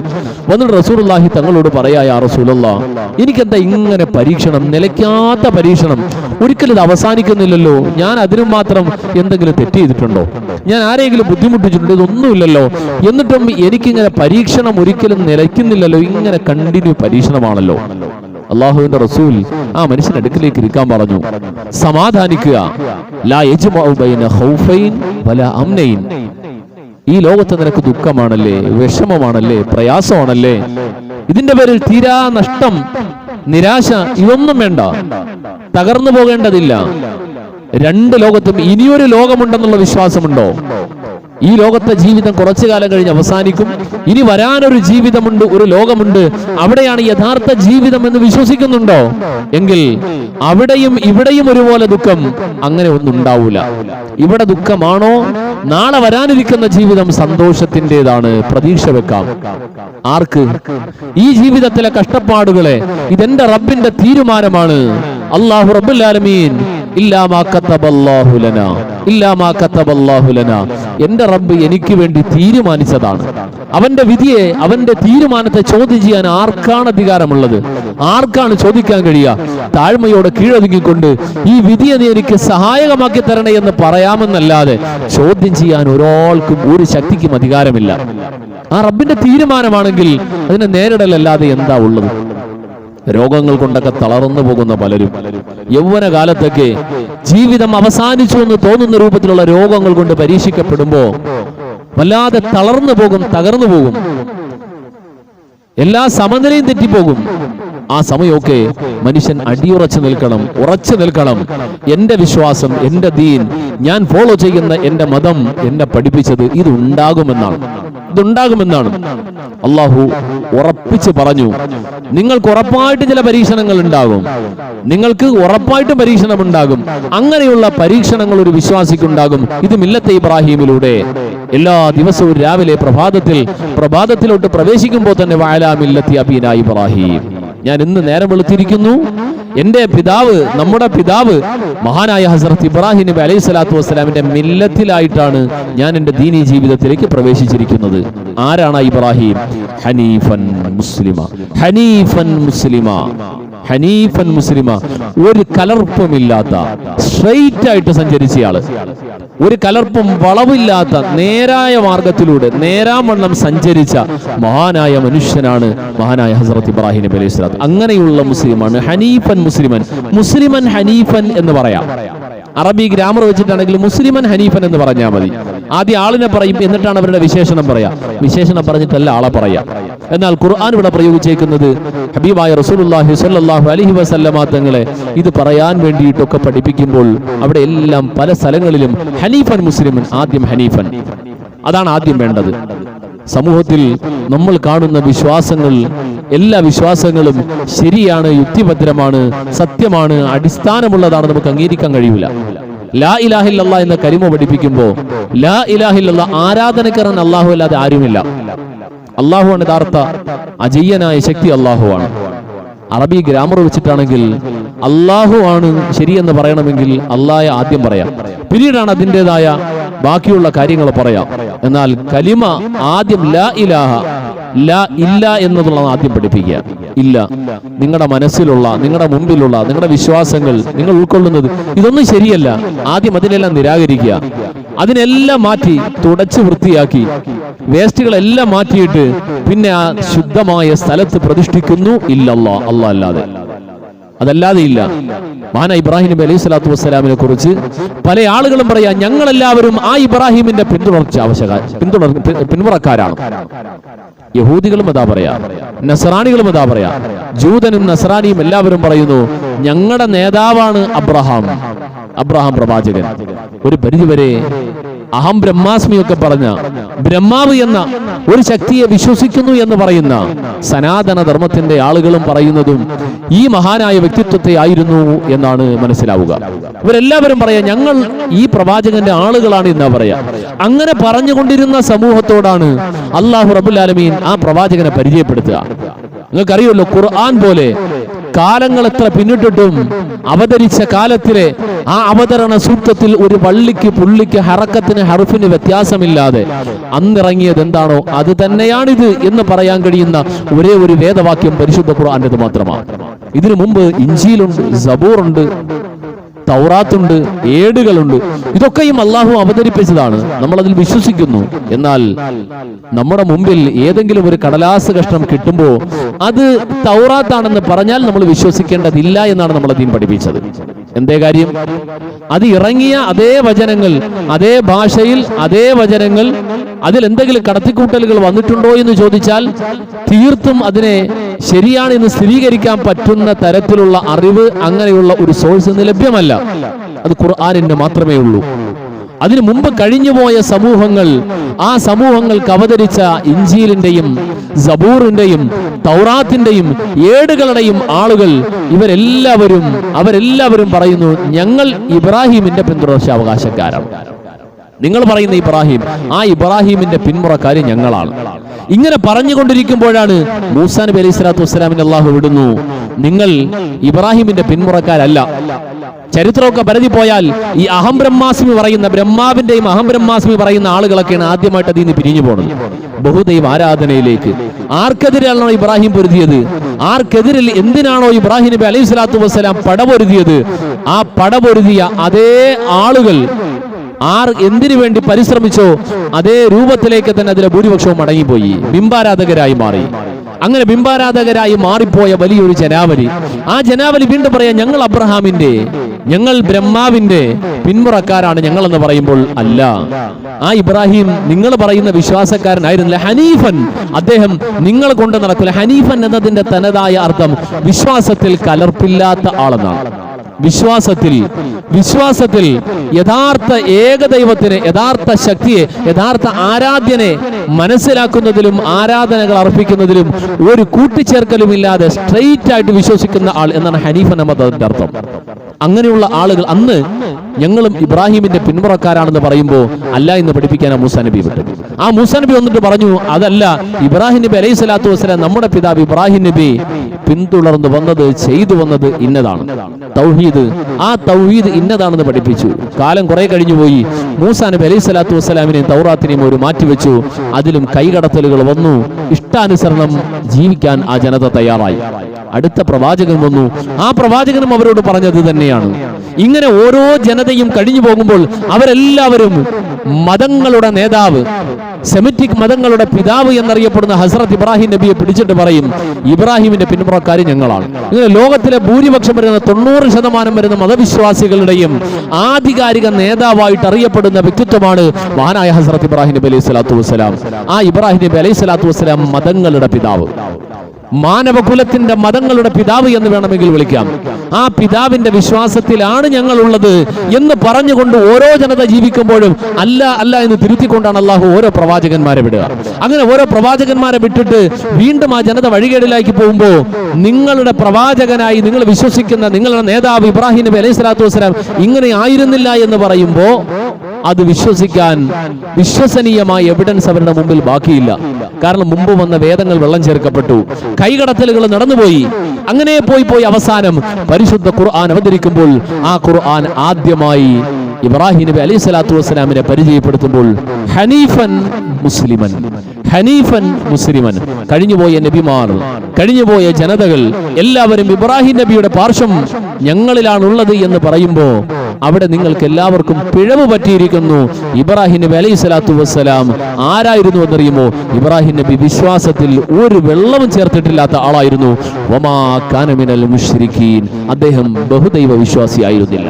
വന്നിട്ട് റസൂലുള്ളാഹി തങ്ങളോട് പറയാ, യാ റസൂലല്ലാഹ്, എനിക്കെന്താ ഇങ്ങനെ പരീക്ഷണം, നിലയ്ക്കാത്ത പരീക്ഷണം, ഒരിക്കലും ഇത് അവസാനിക്കുന്നില്ലല്ലോ. ഞാൻ അതിനും മാത്രം എന്തെങ്കിലും തെറ്റ് ചെയ്തിട്ടുണ്ടോ? ഞാൻ ആരെങ്കിലും ബുദ്ധിമുട്ടിച്ചിട്ടുണ്ടോ? ഇതൊന്നുമില്ലല്ലോ. എന്നിട്ടും എനിക്കിങ്ങനെ പരീക്ഷണം ഒരിക്കലും നിലയ്ക്കുന്നില്ലല്ലോ. ഇങ്ങനെ കണ്ടിന്യൂ പരീക്ഷണമാണല്ലോ. അള്ളാഹുവിന്റെ റസൂൽ ആ മനുഷ്യന്റെ അടുക്കിലേക്ക് ഇരിക്കാൻ പറഞ്ഞു. സമാധാനിക്കുക. ലാ യജ്മഉ ബൈന ഖൗഫൈൻ വലാ അംനൈൻ. ഈ ലോകത്ത് നിനക്ക് ദുഃഖമാണല്ലേ, വിഷമമാണല്ലേ, പ്രയാസമാണല്ലേ, ഇതിന്റെ പേരിൽ തീരാ നഷ്ടം, നിരാശ, ഇതൊന്നും വേണ്ട, തകർന്നു പോകേണ്ടതില്ല. രണ്ട് ലോകത്തും ഇനിയൊരു ലോകമുണ്ടെന്നുള്ള വിശ്വാസമുണ്ടോ? ഈ ലോകത്തെ ജീവിതം കുറച്ചു കാലം കഴിഞ്ഞ് അവസാനിക്കും, ഇനി വരാനൊരു ജീവിതമുണ്ട്, ഒരു ലോകമുണ്ട്, അവിടെയാണ് യഥാർത്ഥ ജീവിതം എന്ന് വിശ്വസിക്കുന്നുണ്ടോ? എങ്കിൽ അവിടെയും ഇവിടെയും ഒരുപോലെ ദുഃഖം അങ്ങനെ ഒന്നും ഉണ്ടാവൂല. ഇവിടെ ദുഃഖമാണോ, നാളെ വരാനിരിക്കുന്ന ജീവിതം സന്തോഷത്തിൻ്റെതാണ്, പ്രതീക്ഷ വെക്കാം. ആർക്ക്? ഈ ജീവിതത്തിലെ കഷ്ടപ്പാടുകളെ ഇതെന്റെ റബ്ബിന്റെ തീരുമാനമാണ്. അല്ലാഹു റബ്ബുൽ ആലമീൻ എന്റെ റബ്ബ് എനിക്ക് വേണ്ടി തീരുമാനിച്ചതാണ്. അവന്റെ വിധിയെ, അവന്റെ തീരുമാനത്തെ ചോദ്യം ചെയ്യാൻ ആർക്കാണ് അധികാരമുള്ളത്? ആർക്കാണ് ചോദിക്കാൻ കഴിയുക? താഴ്മയോടെ കീഴൊതുങ്ങിക്കൊണ്ട് ഈ വിധിയെ നീ എനിക്ക് സഹായകമാക്കി തരണേ എന്ന് പറയാമെന്നല്ലാതെ ചോദ്യം ചെയ്യാൻ ഒരാൾക്കും ഒരു ശക്തിക്കും അധികാരമില്ല. ആ റബ്ബിന്റെ തീരുമാനമാണെങ്കിൽ അതിനെ നേരിടലല്ലാതെ എന്താ ഉള്ളത്? രോഗങ്ങൾ കൊണ്ടൊക്കെ തളർന്നു പോകുന്ന പലരും യൗവനകാലത്തൊക്കെ ജീവിതം അവസാനിച്ചു എന്ന് തോന്നുന്ന രൂപത്തിലുള്ള രോഗങ്ങൾ കൊണ്ട് പരീക്ഷിക്കപ്പെടുമ്പോ വല്ലാതെ തളർന്നു പോകും, തകർന്നു പോകും, എല്ലാ സമനിലയും തെറ്റിപ്പോകും. ആ സമയമൊക്കെ മനുഷ്യൻ അടിയുറച്ചു നിൽക്കണം, ഉറച്ചു നിൽക്കണം. എന്റെ വിശ്വാസം, എന്റെ ദീൻ, ഞാൻ ഫോളോ ചെയ്യുന്ന എന്റെ മതം എന്നെ പഠിപ്പിച്ചത് ഇതുണ്ടാകുമെന്നാണ്. അള്ളാഹു ഉറപ്പിച്ച് പറഞ്ഞു. നിങ്ങൾക്ക് ഉറപ്പായിട്ട് ചില പരീക്ഷണങ്ങൾ ഉണ്ടാകും, നിങ്ങൾക്ക് ഉറപ്പായിട്ടും പരീക്ഷണം ഉണ്ടാകും. അങ്ങനെയുള്ള പരീക്ഷണങ്ങൾ ഒരു വിശ്വാസിക്കുണ്ടാകും. ഇത് മില്ലത്തെ ഇബ്രാഹിമിലൂടെ എല്ലാ ദിവസവും രാവിലെ പ്രഭാതത്തിലോട്ട് പ്രവേശിക്കുമ്പോൾ തന്നെ വഅലാ മില്ലത്തി അബീനാ ഇബ്രാഹിം, ഞാൻ ഇന്ന് നേരം വെളുത്തിരിക്കുന്നു, എന്റെ പിതാവ്, നമ്മുടെ പിതാവ് മഹാനായ ഹസ്രത്ത് ഇബ്രാഹിം നബി അലൈഹി സ്വലാത്തു വസ്സലാമിന്റെ മില്ലത്തിലായിട്ടാണ് ഞാൻ എന്റെ ദീനീ ജീവിതത്തിലേക്ക് പ്രവേശിച്ചിരിക്കുന്നത്. ആരാണ് ഇബ്രാഹിം? ഹനീഫൻ മുസ്ലിമ, ഹനീഫൻ മുസ്ലിമ, ഹനീഫൻ മുസ്ലിമ, ഒരു കലർപ്പുമില്ലാത്ത സ്ട്രെയിറ്റ് ആയിട്ട് സഞ്ചരിച്ചയാള്, ഒരു കലർപ്പും വളവില്ലാത്ത നേരായ മാർഗത്തിലൂടെ നേരാവണ്ണം സഞ്ചരിച്ച മഹാനായ മനുഷ്യനാണ് മഹാനായ ഹസ്രത്ത് ഇബ്രാഹിം നബി അലൈഹി സ്വലാത്ത്. അങ്ങനെയുള്ള മുസ്ലിമാണ് ഹനീഫൻ മുസ്ലിമൻ ഹനീഫൻ എന്ന് പറയാം. അറബി ഗ്രാമർ വെച്ചിട്ടാണെങ്കിൽ മുസ്ലിമൻ ഹനീഫൻ എന്ന് പറഞ്ഞാൽ മതി. ആദ്യം ആളിനെ പറയും, എന്നിട്ടാണ് അവരുടെ വിശേഷണം പറയാ. വിശേഷണം പറഞ്ഞിട്ടല്ല ആളെ പറയാ. എന്നാൽ ഖുർആൻ ഇവിടെ പ്രയോഗിച്ചേക്കുന്നത് ഹബീബായ റസൂലുള്ളാഹി സ്വല്ലല്ലാഹു അലൈഹി വസല്ലമ തങ്ങളെ ഇത് പറയാൻ വേണ്ടിയിട്ടൊക്കെ പഠിപ്പിക്കുമ്പോൾ അവിടെ എല്ലാം പല സ്ഥലങ്ങളിലും ഹനീഫൻ മുസ്ലിമൻ, ആദ്യം ഹനീഫൻ, അതാണ് ആദ്യം വേണ്ടത്. സമൂഹത്തിൽ നമ്മൾ കാണുന്ന വിശ്വാസങ്ങൾ, എല്ലാ വിശ്വാസങ്ങളും ശരിയാണ്, യുക്തിഭദ്രമാണ്, സത്യമാണ്, അടിസ്ഥാനമുള്ളതാണ്, നമുക്ക് അംഗീകരിക്കാൻ കഴിയൂല. ലാ ഇലാഹ ഇല്ലല്ലാഹ് എന്ന കലിമ പഠിപ്പിക്കുമ്പോൾ ലാ ഇലാഹ ഇല്ലല്ലാഹ് ആരാധനക്കാരൻ അല്ലാഹു അല്ലാതെ ആരുമില്ല. അല്ലാഹുവാണ് യഥാർത്ഥ അജയ്യനായ ശക്തി, അല്ലാഹുവാണ്. അറബി ഗ്രാമർ വെച്ചിട്ടാണെങ്കിൽ അല്ലാഹു ആണ് ശരിയെന്ന് പറയണമെങ്കിൽ അല്ലാഹയെ ആദ്യം പറയാം, പിന്നീടാണ് അതിൻ്റെതായ ബാക്കിയുള്ള കാര്യങ്ങൾ പറയാം. എന്നാൽ കലിമ ആദ്യം ലാ ഇലാഹ, ലാ ഇല്ല എന്നതുള്ളതാണ് ആദ്യം പഠിപ്പിക്കുക. ഇല്ല, നിങ്ങളുടെ മനസ്സിലുള്ള, നിങ്ങളുടെ മുമ്പിലുള്ള, നിങ്ങളുടെ വിശ്വാസങ്ങൾ, നിങ്ങൾ ഉൾക്കൊള്ളുന്നത് ഇതൊന്നും ശരിയല്ല. ആദ്യം അതിനെല്ലാം നിരാകരിക്കുക, അതിനെല്ലാം മാറ്റി തുടച്ച് വൃത്തിയാക്കി വേസ്റ്റുകളെല്ലാം മാറ്റിയിട്ട് പിന്നെ ആ ശുദ്ധമായ സ്ഥലത്ത് പ്രതിഷ്ഠിക്കുന്നു. ഇല്ലല്ലാ, അല്ലാഹ് അല്ലാതെ, അതല്ലാതെ ഇല്ല. മഹാനായ ഇബ്രാഹിം നബി അലൈഹി സ്വലാത്തു വസ്സലാമിനെ കുറിച്ച് പല ആളുകളും പറയാ, ഞങ്ങളെല്ലാവരും ആ ഇബ്രാഹിമിന്റെ പിന്തുണക്കാരാണ്. യഹൂദികളും അതാ പറയാ, നസ്രാണികളും അതാ പറയാ, ജൂതനും നസ്രാനിയും എല്ലാവരും പറയുന്നു ഞങ്ങളുടെ നേതാവാണ് അബ്രഹാം പ്രവാചകൻ. ഒരു പരിധിവരെ അഹം ബ്രഹ്മാസ്മി ഒക്കെ പറഞ്ഞ ബ്രഹ്മാവ് എന്ന ഒരു ശക്തിയെ വിശ്വസിക്കുന്നു എന്ന് പറയുന്ന സനാതന ധർമ്മത്തിന്റെ ആളുകളും പറയുന്നതും ഈ മഹാനായ വ്യക്തിത്വത്തെ ആയിരുന്നു എന്നാണ് മനസ്സിലാവുക. ഇവരെല്ലാവരും പറയാ ഞങ്ങൾ ഈ പ്രവാചകന്റെ ആളുകളാണ് എന്നാ പറയാ. അങ്ങനെ പറഞ്ഞുകൊണ്ടിരുന്ന സമൂഹത്തോടാണ് അല്ലാഹു റബ്ബുൽ ആലമീൻ ആ പ്രവാചകനെ പരിചയപ്പെടുത്തുക. നിങ്ങൾക്കറിയുമല്ലോ, ഖുർആൻ പോലെ കാലങ്ങൾ എത്ര പിന്നിട്ടിട്ടും അവതരിച്ച കാലത്തിലെ ആ അവതരണ സൂക്തത്തിൽ ഒരു വള്ളിക്ക് പുള്ളിക്ക് ഹറക്കത്തിന് ഹർഫിന് വ്യത്യാസമില്ലാതെ അന്നിറങ്ങിയത് എന്താണോ അത് തന്നെയാണിത് എന്ന് പറയാൻ കഴിയുന്ന ഒരേ ഒരു വേദവാക്യം പരിശുദ്ധ ഖുർആന്റേത് മാത്രമാണ്. ഇതിനു മുമ്പ് ഇഞ്ചീലുണ്ട്, സബൂറുണ്ട്, തൗറാത്തുണ്ട്, ഏടുകളുണ്ട്. ഇതൊക്കെയും അള്ളാഹു അവതരിപ്പിച്ചതാണ്, നമ്മളതിൽ വിശ്വസിക്കുന്നു. എന്നാൽ നമ്മുടെ മുമ്പിൽ ഏതെങ്കിലും ഒരു കടലാസ് കഷ്ണം കിട്ടുമ്പോൾ അത് തൗറാത്താണെന്ന് പറഞ്ഞാൽ നമ്മൾ വിശ്വസിക്കേണ്ടതില്ല എന്നാണ് നമ്മളെ ദീൻ പഠിപ്പിച്ചത്. എന്തേ കാര്യം? അത് ഇറങ്ങിയ അതേ വചനങ്ങൾ, അതേ ഭാഷയിൽ അതേ വചനങ്ങൾ അതിലെന്തെങ്കിലും കടത്തിക്കൂട്ടലുകൾ വന്നിട്ടുണ്ടോ എന്ന് ചോദിച്ചാൽ തീർത്തും അതിനെ ശരിയാണെന്ന് സ്ഥിരീകരിക്കാൻ പറ്റുന്ന തരത്തിലുള്ള അറിവ് അങ്ങനെയുള്ള ഒരു സോഴ്സ് ഇന്ന് ലഭ്യമല്ല. അത് ഖുർആനിന് മാത്രമേ ഉള്ളൂ. അതിനു മുമ്പ് കഴിഞ്ഞുപോയ സമൂഹങ്ങൾ, ആ സമൂഹങ്ങൾക്ക് അവതരിച്ച ഇഞ്ചീലിന്റെയും സബൂറിന്റെയും തൗറാത്തിന്റെയും ഏടുകളുടെയും ആളുകൾ അവരെല്ലാവരും പറയുന്നു, ഞങ്ങൾ ഇബ്രാഹിമിന്റെ പിന്തുടർച്ചാവകാശക്കാരാണ്. നിങ്ങൾ പറയുന്ന ഇബ്രാഹിം, ആ ഇബ്രാഹിമിന്റെ പിന്മുറക്കാര് ഞങ്ങളാണ്. ഇങ്ങനെ പറഞ്ഞുകൊണ്ടിരിക്കുമ്പോഴാണ് മൂസാ നബി അലൈഹി സ്വലാത്തു വസ്സലാമിനെ അള്ളാഹു വിടുന്നു, നിങ്ങൾ ഇബ്രാഹിമിന്റെ പിന്മുറക്കാരല്ല. ചരിത്രമൊക്കെ പരതി പോയാൽ ഈ അഹം ബ്രഹ്മാസ്മി പറയുന്ന, ബ്രഹ്മാവിന്റെയും അഹം ബ്രഹ്മാസ്മി പറയുന്ന ആളുകളൊക്കെയാണ് ആദ്യമായിട്ട് അതിൽ നിന്ന് പിരിഞ്ഞു പോകുന്നത് ബഹുദൈവ ആരാധനയിലേക്ക്. ആർക്കെതിരെയാണോ ഇബ്രാഹിം പൊരുതിയത്, ആർക്കെതിരിൽ എന്തിനാണോ ഇബ്രാഹിം നബി അലൈഹി സ്വലാത്തു വസ്സലാം പടപൊരുതിയത്, ആ പടപൊരുതിയ അതേ ആളുകൾ എന്തിനു വേണ്ടി പരിശ്രമിച്ചോ അതേ രൂപത്തിലേക്ക് തന്നെ അതിലെ ഭൂരിപക്ഷവും മടങ്ങിപ്പോയി, ബിംബാരാധകരായി മാറി. അങ്ങനെ ബിംബാരാധകരായി മാറിപ്പോയ വലിയൊരു ജനാവലി, ആ ജനാവലി വീണ്ടും പറയാം, ഞങ്ങൾ ബ്രഹ്മാവിന്റെ പിന്മുറക്കാരാണ് ഞങ്ങൾ എന്ന് പറയുമ്പോൾ അല്ല, ആ ഇബ്രാഹിം നിങ്ങൾ പറയുന്ന വിശ്വാസക്കാരനായിരുന്നില്ല, ഹനീഫൻ. അദ്ദേഹം നിങ്ങൾ കൊണ്ട് നടക്കില്ല. ഹനീഫൻ എന്നതിന്റെ തനതായ അർത്ഥം വിശ്വാസത്തിൽ കലർപ്പില്ലാത്ത ആളെന്നാണ്. വിശ്വാസത്തിൽ യഥാർത്ഥ ഏകദൈവത്തിന്, യഥാർത്ഥ ശക്തിയെ, യഥാർത്ഥ ആരാധ്യനെ മനസ്സിലാക്കുന്നതിലും ആരാധനകൾ അർപ്പിക്കുന്നതിലും ഒരു കൂട്ടിച്ചേർക്കലുമില്ലാതെ സ്ട്രെയിറ്റ് ആയിട്ട് വിശ്വസിക്കുന്ന ആൾ എന്നാണ് ഹനീഫൻ എന്നതിന്റെ അർത്ഥം. അങ്ങനെയുള്ള ആളുകൾ അന്ന് ഞങ്ങളും ഇബ്രാഹിമിന്റെ പിന്മുറക്കാരാണെന്ന് പറയുമ്പോൾ അല്ല എന്ന് പഠിപ്പിക്കാൻ മൂസാ നബി വിട്ടു. ആ മൂസാ നബി വന്നിട്ട് പറഞ്ഞു, അതല്ല, ഇബ്രാഹിം നബി അലൈഹി സ്വലാത്തു വസ്സലാം നമ്മുടെ പിതാവ് ഇബ്രാഹിം നബി പിന്തുടർന്ന് വന്നത്, ചെയ്തു വന്നത് ഇന്നതാണ്, തൗഹീദ്. ആ തൗഹീദ് ഇന്നതാണെന്ന് പഠിപ്പിച്ചു. കാലം കുറെ കഴിഞ്ഞുപോയി. മൂസാ നബി അലൈഹി സ്വലാത്തു വസ്സലാമിനെയും തൗറാത്തിനെയും ഒരു മാറ്റിവെച്ചു. അതിലും കൈകടത്തലുകൾ വന്നു. ഇഷ്ടാനുസരണം ജീവിക്കാൻ ആ ജനത തയ്യാറായി. അടുത്ത പ്രവാചകൻ വന്നു. ആ പ്രവാചകനും അവരോട് പറഞ്ഞത് തന്നെയാണ്. ഇങ്ങനെ ഓരോ ജനതയും കഴിഞ്ഞു പോകുമ്പോൾ അവരെല്ലാവരും മതങ്ങളുടെ നേതാവ്, സെമിറ്റിക് മതങ്ങളുടെ പിതാവ് എന്നറിയപ്പെടുന്ന ഹസ്രത്ത് ഇബ്രാഹിം നബിയെ പിടിച്ചിട്ട് പറയും, ഇബ്രാഹിമിന്റെ പിന്മുറക്കാര് ഞങ്ങളാണ്. ഇങ്ങനെ ലോകത്തിലെ ഭൂരിപക്ഷം വരുന്ന 90% വരുന്ന മതവിശ്വാസികളുടെയും ആധികാരിക നേതാവായിട്ട് അറിയപ്പെടുന്ന വ്യക്തിത്വമാണ് മഹാനായ ഹസ്രത്ത് ഇബ്രാഹിം നബി അലൈഹി സ്വലാത്തു വസ്സലാം. ആ ഇബ്രാഹിം നബി അലൈഹി സ്വലാത്തു വസ്സലാം മതങ്ങളുടെ പിതാവ്, മാനവകുലത്തിന്റെ മതങ്ങളുടെ പിതാവ് എന്ന് വേണമെങ്കിൽ വിളിക്കാം. ആ പിതാവിന്റെ വിശ്വാസത്തിലാണ് ഞങ്ങളുള്ളത് എന്ന് പറഞ്ഞുകൊണ്ട് ഓരോ ജനത ജീവിക്കുമ്പോഴും അല്ല എന്ന് തിരുത്തിക്കൊണ്ടാണ് അള്ളാഹു ഓരോ പ്രവാചകന്മാരെ വിടുക. അങ്ങനെ ഓരോ പ്രവാചകന്മാരെ വിട്ടിട്ട് വീണ്ടും ആ ജനത വഴികേടിലേക്ക് പോകുമ്പോൾ നിങ്ങളുടെ പ്രവാചകനായി നിങ്ങൾ വിശ്വസിക്കുന്ന നിങ്ങളുടെ നേതാവ് ഇബ്രാഹിം നബി അലൈഹി സ്വലാത്തു വസ്സലാം ഇങ്ങനെ ആയിരുന്നില്ല എന്ന് പറയുമ്പോൾ അത് വിശ്വസിക്കാൻ വിശ്വസനീയമായ എവിഡൻസ് അവരുടെ മുമ്പിൽ ബാക്കിയില്ല. കാരണം മുമ്പ് വന്ന വേദങ്ങൾ വെള്ളം ചേർക്കപ്പെട്ടു, കൈകടത്തലുകൾ നടന്നുപോയി. അങ്ങനെ പോയി അവസാനം പരിശുദ്ധ ഖുർആൻ അവതരിക്കുമ്പോൾ ആ ഖുർആൻ ആദ്യമായി ഇബ്രാഹിം നബി അലൈഹി സ്വലാത്തു വസ്സലാമിനെ പരിചയപ്പെടുത്തുമ്പോൾ ഹനീഫൻ മുസ്ലിമൻ, കഴിഞ്ഞുപോയ നബിമാർ, കഴിഞ്ഞുപോയ ജനതകൾ എല്ലാവരും ഇബ്രാഹിം നബിയുടെ പാർശ്വം ഞങ്ങളിലാണുള്ളത് എന്ന് പറയുമ്പോൾ അവിടെ നിങ്ങൾക്ക് എല്ലാവർക്കും പിഴവ് പറ്റിയിരിക്കുന്നു. ഇബ്രാഹിം നബി അലൈഹി സ്വലാത്തു വസ്സലാം ആരായിരുന്നു എന്നറിയുമോ? ഇബ്രാഹിം നബി വിശ്വാസത്തിൽ ഒരു വെള്ളവും ചേർത്തിട്ടില്ലാത്ത ആളായിരുന്നു. വമാ കാന മിനൽ മുശ്രിക്കീൻ, അദ്ദേഹം ബഹുദൈവ വിശ്വാസിയായിരുന്നില്ല.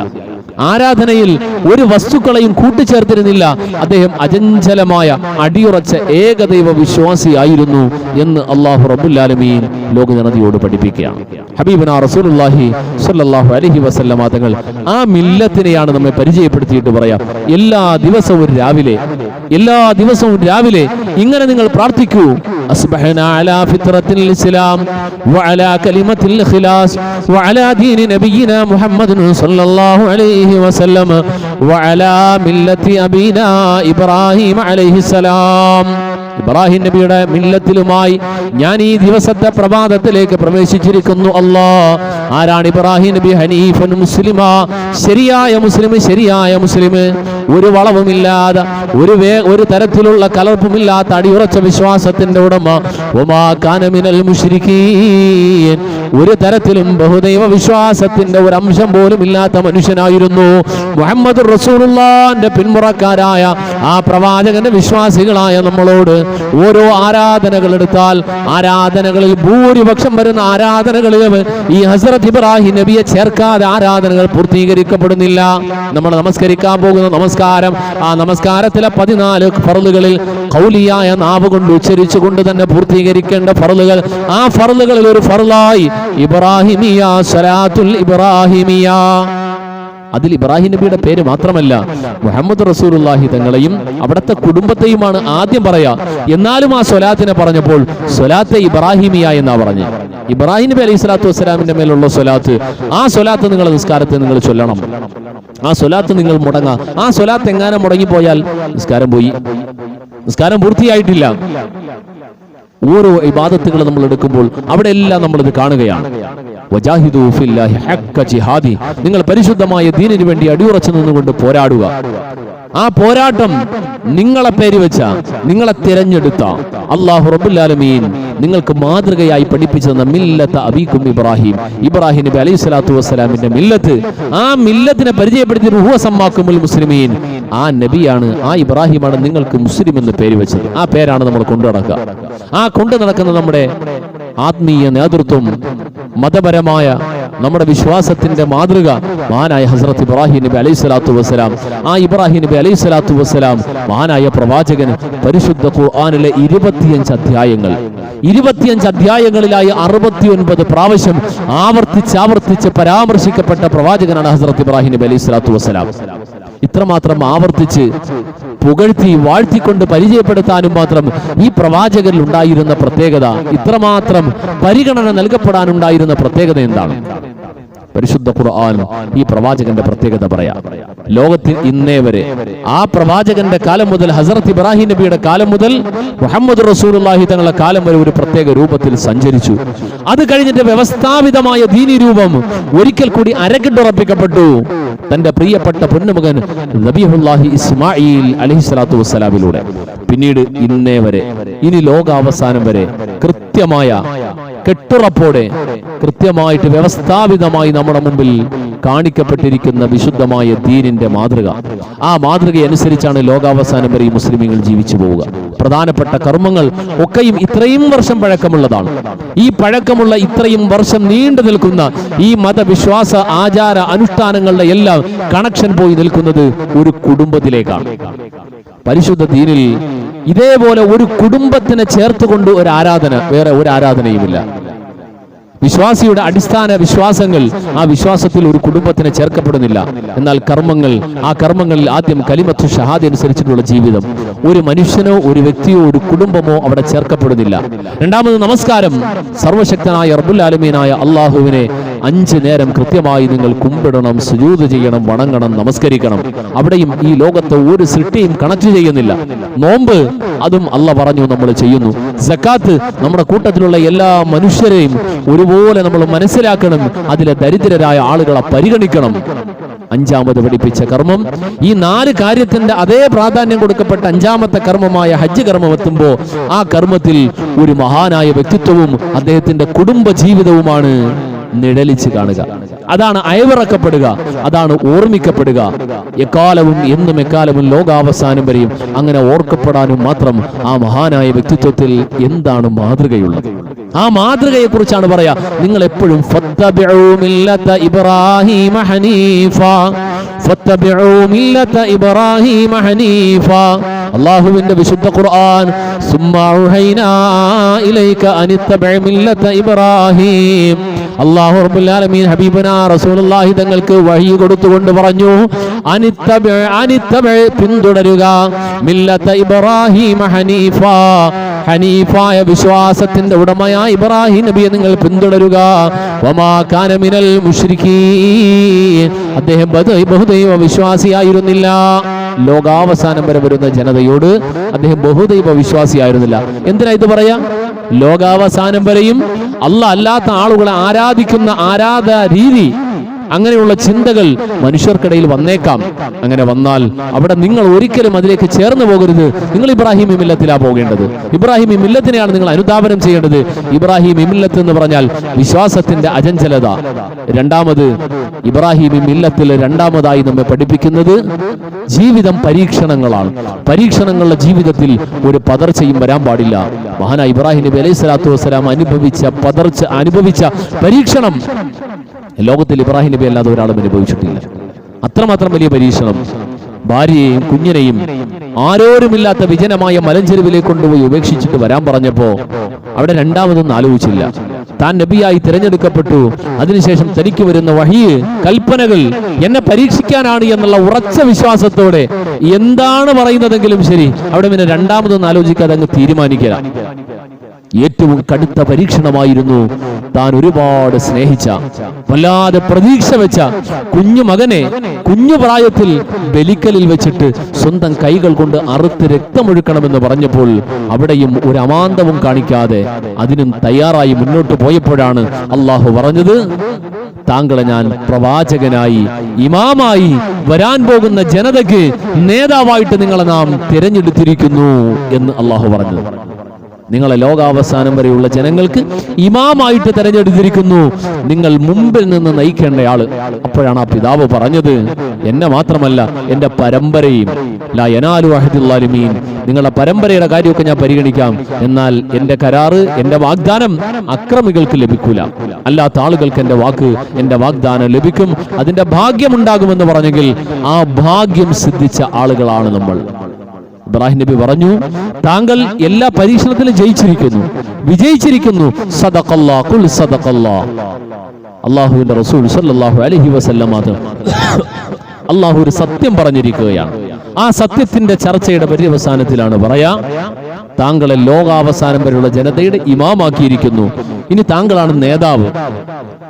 ആരാധനയിൽ ഒരു വസ്തുക്കളെയും കൂട്ടിച്ചേർത്തിരുന്നില്ല. അദ്ദേഹം അചഞ്ചലമായ അടിയുറച്ച ഏകദൈവ വിശ്വാസിയായിരുന്നു എന്ന് അല്ലാഹു റബ്ബുൽ ആലമീൻ ലോകജനതയോട് പഠിപ്പിക്കുകയാണ്. ഹബീബനാ റസൂലുള്ളാഹി സ്വല്ലല്ലാഹു അലൈഹി വസല്ലമ തങ്ങൾ ആ മില്ലത്തിനെയാണ് നമ്മെ പരിചയപ്പെടുത്തിയിട്ട് പറയാം, എല്ലാ ദിവസവും രാവിലെ ഇങ്ങനെ നിങ്ങൾ പ്രാർത്ഥിക്കൂ, അസ്ബഹനാ അലാ ഫിത്രത്തിൽ ഇസ്ലാം വഅലാ കലിമത്തിൽ ഇഖ്ലാസ് വഅലാ ദീനി നബിയിനാ മുഹമ്മദ് സ്വല്ലല്ലാഹു അലൈഹി വസല്ലം വഅലാ മില്ലത്തി അബീനാ ഇബ്രാഹിം അലൈഹിസ്സലാം. ഇബ്രാഹിം നബിയുടെ മില്ലത്തിലുമായി ഞാൻ ഈ ദിവസത്തെ പ്രഭാതത്തിലേക്ക് പ്രവേശിച്ചിരിക്കുന്നു. അല്ലാഹ്, ആരാണ് ഇബ്രാഹിം നബി? ഹനീഫൻ മുസ്ലിമ, ശരിയായ മുസ്ലിം, ഒരു വളവുമില്ലാതെ ഒരു തരത്തിലുള്ള കലർപ്പുമില്ലാത്ത അടിയുറച്ച വിശ്വാസത്തിന്റെ ഉടമ. വമാ കാന മിനൽ മുശ്രിക്കീൻ, ഒരു തരത്തിലും ബഹുദൈവ വിശ്വാസത്തിന്റെ ഒരു അംശം പോലും ഇല്ലാത്ത മനുഷ്യനായിരുന്നു. മുഹമ്മദ് റസൂലുള്ളാഹിന്റെ പിന്മുറക്കാരായ ആ പ്രവാചകന്റെ വിശ്വാസികളായ നമ്മളോട് ഓരോ ആരാധനകൾ എടുത്താൽ ആരാധനകളിൽ ഭൂരിപക്ഷം വരുന്ന ആരാധനകളിൽ ഈ ഹസ്രത്ത് ഇബ്രാഹിം നബിയെ ചേർക്കാതെ ആരാധനകൾ പൂർത്തീകരിക്കപ്പെടുന്നില്ല. നമ്മൾ നമസ്കരിക്കാൻ പോകുന്ന നമസ്കാരം. ആ നമസ്കാരത്തിലെ 14 ഫർളുകളിൽ ഖൗലിയായ നാവ് കൊണ്ട് ഉച്ചരിച്ചുകൊണ്ട് തന്നെ പൂർത്തീകരിക്കേണ്ട ഫർളുകൾ, ആ ഫർളുകളിൽ ഒരു ഫർളായി ഇബ്രാഹിമിയ, സ്വലാത്തുൽ ഇബ്രാഹിമിയ. അതിൽ ഇബ്രാഹിം നബിയുടെ പേര് മാത്രമല്ല, മുഹമ്മദ് റസൂലുള്ളാഹി തങ്ങളെയും അവിടുത്തെ കുടുംബത്തെയുമാണ് ആദ്യം പറയാ. എന്നാലും ആ സ്വലാത്തിനെ പറഞ്ഞപ്പോൾ സ്വലാത്തെ ഇബ്രാഹിമിയ എന്നാ പറഞ്ഞു. ഇബ്രാഹിം നബി അലൈഹി സ്വലാത്തു വസ്സലാമിന്റെ മേലുള്ള സ്വലാത്ത്, ആ സ്വലാത്ത് നിങ്ങൾ നിസ്കാരത്തെ നിങ്ങൾ ചൊല്ലണം. ആ സ്വലാത്ത് നിങ്ങൾ മുടങ്ങാം. ആ സ്വലാത്ത് എങ്ങാനും മുടങ്ങിപ്പോയാൽ നിസ്കാരം പോയി, നിസ്കാരം പൂർത്തിയായിട്ടില്ല. ഓരോ ഇബാദത്തുകൾ നമ്മൾ എടുക്കുമ്പോൾ അവിടെ എല്ലാം നമ്മളിത് കാണുകയാണ്. വജാഹിദു ഫില്ലാഹി ഹഖ്ക ജിഹാദി, നിങ്ങൾ പരിശുദ്ധമായ ദീനിനു വേണ്ടി അടിയുറച്ചു നിന്നുകൊണ്ട് പോരാടുക. ആ പോരാട്ടം നിങ്ങളെ പേര് വെച്ച, നിങ്ങളെ തിരഞ്ഞെടുത്ത അല്ലാഹു റബ്ബുൽ ആലമീൻ നിങ്ങൾക്ക് മാതൃകയായി പഠിപ്പിച്ചു തന്ന മില്ലത്ത് അബീക്കും ഇബ്രാഹിം, ഇബ്രാഹിം നബി അലൈഹി സ്വലാത്തു വസ്സലാമിന്റെ മില്ലത്ത്, ആ മില്ലത്തിനെ പരിചയപ്പെടുത്തി ഹുവ സമ്മാക്കുമുൽ മുസ്ലിമീൻ, ആ നബിയാണ്, ആ ഇബ്രാഹിമാണ് നിങ്ങൾക്ക് മുസ്ലിം എന്ന് പേര് വെച്ചത്. ആ പേരാണ് നമ്മൾ കൊണ്ടു നടക്കുക. ആ കൊണ്ടു നടക്കുന്ന നമ്മുടെ ആത്മീയ നേതൃത്വം, മതപരമായ നമ്മുടെ വിശ്വാസത്തിന്റെ മാതൃക മഹാനായ ഹസ്രത്ത് ഇബ്രാഹിം നബി അലൈഹി സ്വലാത്തു വസ്സലാം. ആ ഇബ്രാഹിം നബി അലൈഹി സ്വലാത്തു വസ്സലാം മഹാനായ പ്രവാചകന് പരിശുദ്ധ ഖുർആനിലെ 25 അധ്യായങ്ങൾ, 25 അധ്യായങ്ങളിലായി 69 പ്രാവശ്യം ആവർത്തിച്ച് പരാമർശിക്കപ്പെട്ട പ്രവാചകനാണ് ഹസ്രത്ത് ഇബ്രാഹിം നബി അലൈഹി സ്വലാത്തു വസ്സലാം. ഇത്രമാത്രം ആവർത്തിച്ച് പുകഴ്ത്തി വാഴ്ത്തിക്കൊണ്ട് പരിചയപ്പെടുത്താനും മാത്രം ഈ പ്രവാചകരിൽ ഉണ്ടായിരുന്ന പ്രത്യേകത, ഇത്രമാത്രം പരിഗണന നൽകപ്പെടാനുണ്ടായിരുന്ന പ്രത്യേകത എന്താണ്? പരിശുദ്ധ ഖുർആൻ ഈ പ്രവാചകന്റെ പ്രത്യേകത പറയാം. ലോകത്തിൽ ഇന്നേ വരെ ആ പ്രവാചകന്റെ കാലം മുതൽ, ഹസ്രത്ത് ഇബ്രാഹിം നബിയുടെ കാലം മുതൽ മുഹമ്മദ് റസൂലുള്ളാഹി തങ്ങളുടെ കാലം വരെ ഒരു പ്രത്യേക രൂപത്തിൽ സഞ്ചരിച്ചു. അത് കഴിഞ്ഞിട്ട് വ്യവസ്ഥാപിതമായ ദീനി രൂപം ഒരിക്കൽ കൂടി അരക്കിട്ടുറപ്പിക്കപ്പെട്ടു തന്റെ പ്രിയപ്പെട്ട പൊന്നുമകൻ നബിയുല്ലാഹി ഇസ്മായിൽ അലൈഹിസ്സലാത്തു വസ്സലാമിലൂടെ. പിന്നീട് ഇന്നേ വരെ, ഇനി ലോകാവസാനം വരെ കൃത്യമായ കെട്ടുറപ്പോടെ, കൃത്യമായിട്ട് വ്യവസ്ഥാപിതമായി നമ്മുടെ മുമ്പിൽ കാണിക്കപ്പെട്ടിരിക്കുന്ന വിശുദ്ധമായ ദീനിന്റെ മാതൃക. ആ മാതൃക അനുസരിച്ചാണ് ലോകാവസാനം വരെ ഈ മുസ്ലിമീങ്ങൾ ജീവിച്ചു പോവുക. പ്രധാനപ്പെട്ട കർമ്മങ്ങൾ ഒക്കെയും ഇത്രയും വർഷം പഴക്കമുള്ളതാണ്. ഈ പഴക്കമുള്ള ഇത്രയും വർഷം നീണ്ടു നിൽക്കുന്ന ഈ മതവിശ്വാസ ആചാര അനുഷ്ഠാനങ്ങളുടെ എല്ലാം കണക്ഷൻ പോയി നിൽക്കുന്നത് ഒരു കുടുംബത്തിലേക്കാണ്. പരിശുദ്ധ ദീനിൽ ഇതേപോലെ ഒരു കുടുംബത്തിനെ ചേർത്തുകൊണ്ട് ഒരു ആരാധന വേറെ ഒരു ആരാധനയുമില്ല. വിശ്വാസിയുടെ അടിസ്ഥാന വിശ്വാസങ്ങൾ, ആ വിശ്വാസത്തിൽ ഒരു കുടുംബത്തിന് ചേർക്കപ്പെടുന്നില്ല. എന്നാൽ കർമ്മങ്ങൾ, ആ കർമ്മങ്ങളിൽ ആദ്യം കലിമത്തു ഷഹാദ അനുസരിച്ചിട്ടുള്ള ജീവിതം, ഒരു മനുഷ്യനോ ഒരു വ്യക്തിയോ ഒരു കുടുംബമോ അവിടെ ചേർക്കപ്പെടുന്നില്ല. രണ്ടാമത് നമസ്കാരം, സർവശക്തനായ റബ്ബുൽ ആലമീനായ അള്ളാഹുവിനെ 5 നേരം കൃത്യമായി നിങ്ങൾ കുമ്പിടണം, സുജൂദ് ചെയ്യണം, വണങ്ങണം, നമസ്കരിക്കണം. അവിടെയും ഈ ലോകത്തെ ഒരു സൃഷ്ടിയും കണക്ട് ചെയ്യുന്നില്ല. നോമ്പ്, അതും അള്ളാഹ് പറഞ്ഞു നമ്മൾ ചെയ്യുന്നു. സക്കാത്ത്, നമ്മുടെ കൂട്ടത്തിലുള്ള എല്ലാ മനുഷ്യരെയും ഒരുപോലെ നമ്മൾ മനസ്സിലാക്കണം, അതിലെ ദരിദ്രരായ ആളുകളെ പരിഗണിക്കണം. 5ാമത് പഠിപ്പിച്ച കർമ്മം, ഈ 4 കാര്യത്തിന്റെ അതേ പ്രാധാന്യം കൊടുക്കപ്പെട്ട 5ാമത്തെ കർമ്മമായ ഹജ്ജ് കർമ്മം എത്തുമ്പോൾ ആ കർമ്മത്തിൽ ഒരു മഹാനായ വ്യക്തിത്വവും അദ്ദേഹത്തിന്റെ കുടുംബ ജീവിതവുമാണ് നിഴലിച്ച് കാണുക. അതാണ് അയവിറക്കപ്പെടുക, അതാണ് ഓർമ്മിക്കപ്പെടുക. എക്കാലവും എന്നും എക്കാലവും ലോകാവസാനം വരെയും അങ്ങനെ ഓർക്കപ്പെടാനും മാത്രം ആ മഹാനായ വ്യക്തിത്വത്തിൽ എന്താണ് മാതൃകയുള്ളത്? ആ മാതൃകയെ കുറിച്ചാണ് പറയാ. നിങ്ങൾ എപ്പോഴും ഫത്തബിഉ മില്ലത ഇബ്രാഹീമ ഹനീഫ, ഫത്തബിഉ മില്ലത ഇബ്രാഹീമ ഹനീഫ. അല്ലാഹുവിന്റെ വിശുദ്ധ ഖുർആൻ, സുമ്മ ഔഹൈനാ ഇലൈക അനിത്തബിഉ മില്ലത ഇബ്രാഹീം. അല്ലാഹു റബ്ബുൽ ആലമീൻ ഹബീബനാ റസൂലുള്ളാഹി തങ്ങൾക്ക് വഹി കൊടുത്തുകൊണ്ട് പറഞ്ഞു, അനിത്തബിഉ പിന്തുടരുക, മില്ലത ഇബ്രാഹീമ ഹനീഫ, ഹനീഫായ വിശ്വാസത്തിന്റെ ഉടമയായ ഇബ്രാഹിം നബിയെ നിങ്ങൾ പിന്തുടരുക. വമാ കാന മിനൽ മുശ്രിക്കീൻ, അദ്ദേഹം ബഹുദൈവ വിശ്വാസിയായിരുന്നില്ല. ലോകാവസാനം വരെ വരുന്ന ജനതയോട് അദ്ദേഹം ബഹുദൈവ വിശ്വാസിയായിരുന്നില്ല. എന്തിനാ ഇത് പറയാ? ലോകാവസാനം വരെയും അല്ലാഹ് അല്ലാത്ത ആളുകളെ ആരാധിക്കുന്ന ആരാധന രീതി, അങ്ങനെയുള്ള ചിന്തകൾ മനുഷ്യർക്കിടയിൽ വന്നേക്കാം. അങ്ങനെ വന്നാൽ അവിടെ നിങ്ങൾ ഒരിക്കലും അതിലേക്ക് ചേർന്ന് പോകരുത്. നിങ്ങൾ ഇബ്രാഹിമി മില്ലത്തിലാ പോകേണ്ടത്. ഇബ്രാഹിമി മില്ലത്തിനെയാണ് നിങ്ങൾ അനുധാവനം ചെയ്യേണ്ടത്. ഇബ്രാഹിമി മില്ലത്ത് എന്ന് പറഞ്ഞാൽ വിശ്വാസത്തിന്റെ അചഞ്ചലത. രണ്ടാമത്, ഇബ്രാഹിമി മില്ലത്തിൽ രണ്ടാമതായി നമ്മെ പഠിപ്പിക്കുന്നത് ജീവിതം പരീക്ഷണങ്ങളാണ്. പരീക്ഷണങ്ങളുടെ ജീവിതത്തിൽ ഒരു പതർച്ചയും വരാൻ പാടില്ല. മഹാനായ ഇബ്രാഹിം നബി അലൈഹി സ്വലാത്തു വസ്സലാം അനുഭവിച്ച പരീക്ഷണം ലോകത്തിൽ ഇബ്രാഹിം നബി അല്ലാതെ ഒരാളും അനുഭവിച്ചിട്ടില്ല. അത്രമാത്രം വലിയ പരീക്ഷണം. ഭാര്യയെയും കുഞ്ഞിനെയും ആരോരുമില്ലാത്ത വിജനമായ മലഞ്ചെരുവിലേക്ക് കൊണ്ടുപോയി ഉപേക്ഷിച്ചിട്ട് വരാൻ പറഞ്ഞപ്പോ അവിടെ രണ്ടാമതൊന്നും ആലോചിച്ചില്ല. താൻ നബിയായി തിരഞ്ഞെടുക്കപ്പെട്ടു, അതിനുശേഷം തനിക്ക് വരുന്ന വഹിയ് കൽപ്പനകൾ എന്നെ പരീക്ഷിക്കാനാണ് എന്നുള്ള ഉറച്ച വിശ്വാസത്തോടെ എന്താണ് പറയുന്നതെങ്കിലും ശരി, അവിടെ പിന്നെ രണ്ടാമതൊന്നും ആലോചിക്കാതെ അങ്ങ് തീരുമാനിക്കുക. ഏറ്റവും കടുത്ത പരീക്ഷണമായിരുന്നു താൻ ഒരുപാട് സ്നേഹിച്ച, വല്ലാതെ പ്രതീക്ഷ വെച്ച കുഞ്ഞു മകനെ കുഞ്ഞു പ്രായത്തിൽ ബലിക്കലിൽ വെച്ചിട്ട് സ്വന്തം കൈകൾ കൊണ്ട് അറുത്ത് രക്തമൊഴുക്കണമെന്ന് പറഞ്ഞപ്പോൾ അവിടെയും ഒരു അമാന്തവും കാണിക്കാതെ അതിനും തയ്യാറായി മുന്നോട്ട് പോയപ്പോഴാണ് അള്ളാഹു പറഞ്ഞത്, താങ്കളെ ഞാൻ പ്രവാചകനായി ഇമാമായി വരാൻ പോകുന്ന ജനതയ്ക്ക് നേതാവായിട്ട് നിങ്ങളെ നാം തിരഞ്ഞെടുത്തിരിക്കുന്നു എന്ന് അള്ളാഹു പറഞ്ഞത്. നിങ്ങളെ ലോകാവസാനം വരെയുള്ള ജനങ്ങൾക്ക് ഇമാമായിട്ട് തെരഞ്ഞെടുത്തിരിക്കുന്നു, നിങ്ങൾ മുമ്പിൽ നിന്ന് നയിക്കേണ്ടയാള്. അപ്പോഴാണ് ആ പിതാവ് പറഞ്ഞത്, എന്നെ മാത്രമല്ല എന്റെ പരമ്പരയും, ലാ യനാലു അഹദുൽ ളാലിമീൻ, നിങ്ങളുടെ പരമ്പരയുടെ കാര്യമൊക്കെ ഞാൻ പരിഗണിക്കാം, എന്നാൽ എന്റെ കരാറ്, എന്റെ വാഗ്ദാനം അക്രമികൾക്ക് ലഭിക്കൂല, അല്ലാത്ത ആളുകൾക്ക് എന്റെ വാക്ക്, എന്റെ വാഗ്ദാനം ലഭിക്കും, അതിന്റെ ഭാഗ്യമുണ്ടാകുമെന്ന് പറഞ്ഞെങ്കിൽ ആ ഭാഗ്യം സിദ്ധിച്ച ആളുകളാണ് നമ്മൾ. ഇബ്രാഹിം നബി പറഞ്ഞു, താങ്കൾ എല്ലാ പരീക്ഷണത്തിലും ജയിച്ചിരിക്കുന്നു, വിജയിച്ചിരിക്കുന്നു. സദഖല്ലാഹ്, ഖുൽ സദഖല്ലാഹ്. അല്ലാഹുവിന്റെ റസൂൽ സല്ലല്ലാഹു അലൈഹി വസല്ലം അല്ലാഹു ഒരു സത്യം പറഞ്ഞിരിക്കുകയാണ്. ആ സത്യത്തിന്റെ ചർച്ചയുടെ പര്യവസാനത്തിലാണ് പറയാ, താങ്കളെ ലോകാവസാനം വരെയുള്ള ജനതയുടെ ഇമാമാക്കിയിരിക്കുന്നു, ഇനി താങ്കളാണ് നേതാവ്.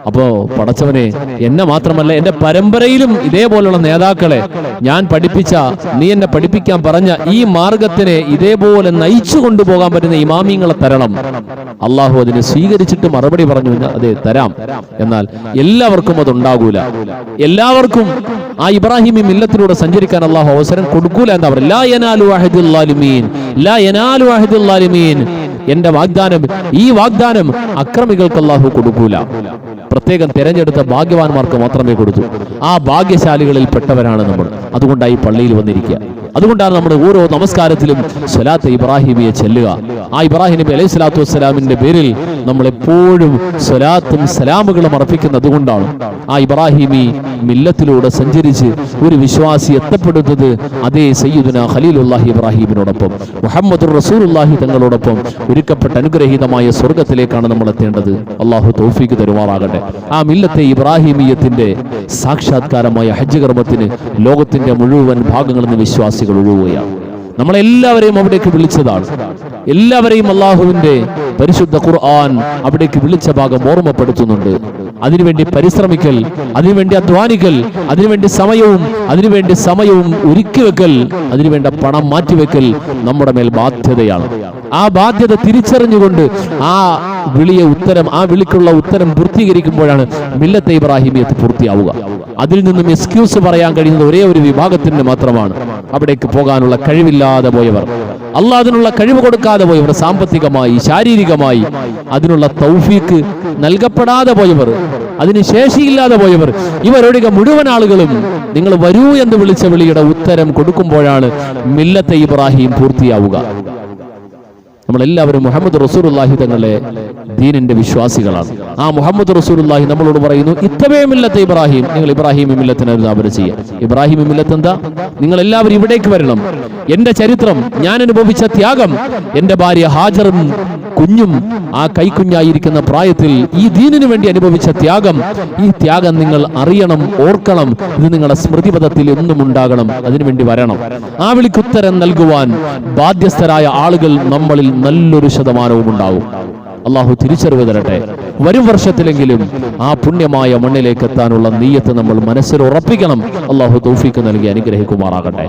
അപ്പോ പടച്ചവനെ, എന്നെ മാത്രമല്ല എന്റെ പരമ്പരയിലും ഇതേപോലുള്ള നേതാക്കളെ, ഞാൻ പഠിപ്പിച്ച, നീ എന്നെ പഠിപ്പിക്കാൻ പറഞ്ഞ ഈ മാർഗത്തിനെ ഇതേപോലെ നയിച്ചു കൊണ്ടുപോകാൻ പറ്റുന്ന ഇമാമിങ്ങളെ തരണം. അള്ളാഹു അതിനെ സ്വീകരിച്ചിട്ട് മറുപടി പറഞ്ഞു, അതെ തരാം, എന്നാൽ എല്ലാവർക്കും അതുണ്ടാകൂല. എല്ലാവർക്കും ആ ഇബ്രാഹിമി മില്ലത്തിലൂടെ സഞ്ചരിക്കാൻ അള്ളാഹു അവസരം കൊടുക്കൂല എന്താ പറയുക. ലാ യനാലു അഹദുൽ ളാലിമീൻ, ലാ യനാലു അഹദുൽ ളാലിമീൻ. എന്റെ വാഗ്ദാനം, ഈ വാഗ്ദാനം അക്രമികൾക്ക് അള്ളാഹു കൊടുക്കൂല. പ്രത്യേകം തിരഞ്ഞെടുത്ത ഭാഗ്യവാന്മാർക്ക് മാത്രമേ കൊടുത്തു. ആ ഭാഗ്യശാലികളിൽ പെട്ടവരാണ് നമ്മൾ. അതുകൊണ്ടായി പള്ളിയിൽ വന്നിരിക്കുക. അതുകൊണ്ടാണ് നമ്മൾ ഓരോ നമസ്കാരത്തിലും സ്വലാത്ത് ഇബ്രാഹിമിയെ ചെല്ലുക. ആ ഇബ്രാഹിം നബി അലൈഹി സ്വലാത്തു വസ്സലാമിന്റെ പേരിൽ നമ്മൾ എപ്പോഴും സ്വലാത്തും സലാമുകളും അർപ്പിക്കുന്നത് കൊണ്ടാണ്. ആ ഇബ്രാഹിമി മില്ലത്തിലൂടെ സഞ്ചരിച്ച് ഒരു വിശ്വാസി എത്തപ്പെടുന്നത് അതേ സയ്യിദുനാ ഖലീലുല്ലാഹി ഇബ്രാഹിമിനോടൊപ്പം, മുഹമ്മദുർ റസൂലുള്ളാഹി തങ്ങളോടൊപ്പം ഒരുക്കപ്പെട്ട അനുഗ്രഹീതമായ സ്വർഗത്തിലേക്കാണ് നമ്മൾ എത്തേണ്ടത്. അള്ളാഹു തൗഫീഖ് തരുമാറാകട്ടെ. ആ മില്ലത്തെ ഇബ്രാഹിമിയത്തിന്റെ സാക്ഷാത്കാരമായ ഹജ്ജ് കർമ്മത്തിന് ലോകത്തിന്റെ മുഴുവൻ ഭാഗങ്ങളിൽ നിന്ന് വിശ്വാസികൾ ഒഴുകുകയാണ്. നമ്മളെല്ലാവരെയും അവിടേക്ക് വിളിച്ചതാണ്. എല്ലാവരെയും അള്ളാഹുവിന്റെ പരിശുദ്ധ ഖുർആൻ അവിടേക്ക് വിളിച്ച ഭാഗം ഓർമ്മപ്പെടുത്തുന്നുണ്ട്. അതിനുവേണ്ടി പരിശ്രമിക്കൽ, അതിനുവേണ്ടി അധ്വാനിക്കൽ, അതിനുവേണ്ടി സമയവും ഒരുക്കി വെക്കൽ, അതിനുവേണ്ട പണം മാറ്റിവെക്കൽ നമ്മുടെ മേൽ ബാധ്യതയാണ്. ആ ബാധ്യത തിരിച്ചറിഞ്ഞുകൊണ്ട് ആ വിളിക്കുള്ള ഉത്തരം പൂർത്തീകരിക്കുമ്പോഴാണ് മില്ലത്തെ ഇബ്രാഹിമിയത്ത് പൂർത്തിയാവുക. അതിൽ നിന്നും എക്സ്ക്യൂസ് പറയാൻ കഴിയുന്നത് ഒരേ ഒരു വിഭാഗത്തിന് മാത്രമാണ്. അവിടേക്ക് പോകാനുള്ള കഴിവില്ലാതെ പോയവർ, അള്ളാഹ് അതിനുള്ള കഴിവ് കൊടുക്കാതെ പോയവർ, സാമ്പത്തികമായി ശാരീരികമായി അതിനുള്ള തൗഫീക്ക് നൽകപ്പെടാതെ പോയവർ, അതിന് ശേഷിയില്ലാതെ പോയവർ, ഇവരൊഴികെ മുഴുവൻ ആളുകളും നിങ്ങൾ വരൂ എന്ന് വിളിച്ച വിളിയുടെ ഉത്തരം കൊടുക്കുമ്പോഴാണ് മില്ലത്തെ ഇബ്രാഹിം പൂർത്തിയാവുക. നമ്മളെല്ലാവരും മുഹമ്മദ് റസൂലുള്ളാഹി തങ്ങളെ ദീനിന്റെ വിശ്വാസികളാണ്. ആ മുഹമ്മദ് റസൂലുള്ളാഹി നമ്മളോട് പറയുന്നു, ഇത്തബേ മില്ലത്തെ ഇബ്രാഹിം, നിങ്ങൾ ഇബ്രാഹിമി മില്ലത്തിന് അനുധാപനം ചെയ്യുക. ഇബ്രാഹിമി മില്ലത്ത് എന്താ? നിങ്ങൾ എല്ലാവരും ഇവിടേക്ക് വരണം. എന്റെ ചരിത്രം, ഞാൻ അനുഭവിച്ച ത്യാഗം, എന്റെ ഭാര്യ ഹാജറും കുഞ്ഞും ആ കൈക്കുഞ്ഞായിരിക്കുന്ന പ്രായത്തിൽ ഈ ദീനിനു വേണ്ടി അനുഭവിച്ച ത്യാഗം, ഈ ത്യാഗം നിങ്ങൾ അറിയണം, ഓർക്കണം. ഇത് നിങ്ങളുടെ സ്മൃതിപഥത്തിൽ എന്നും ഉണ്ടാകണം. അതിനുവേണ്ടി വരണം. ആ വിളിക്കുത്തരം നൽകുവാൻ ബാധ്യസ്ഥരായ ആളുകൾ നമ്മളിൽ നല്ലൊരു ശതമാനവും ഉണ്ടാവും. അള്ളാഹു തിരിച്ചറിവ് തരട്ടെ. വരും വർഷത്തിലെങ്കിലും ആ പുണ്യമായ മണ്ണിലേക്ക് എത്താനുള്ള നിയ്യത്ത് നമ്മൾ മനസ്സിൽ ഉറപ്പിക്കണം. അള്ളാഹു തൗഫീഖ് നൽകി അനുഗ്രഹിക്കുമാറാകട്ടെ.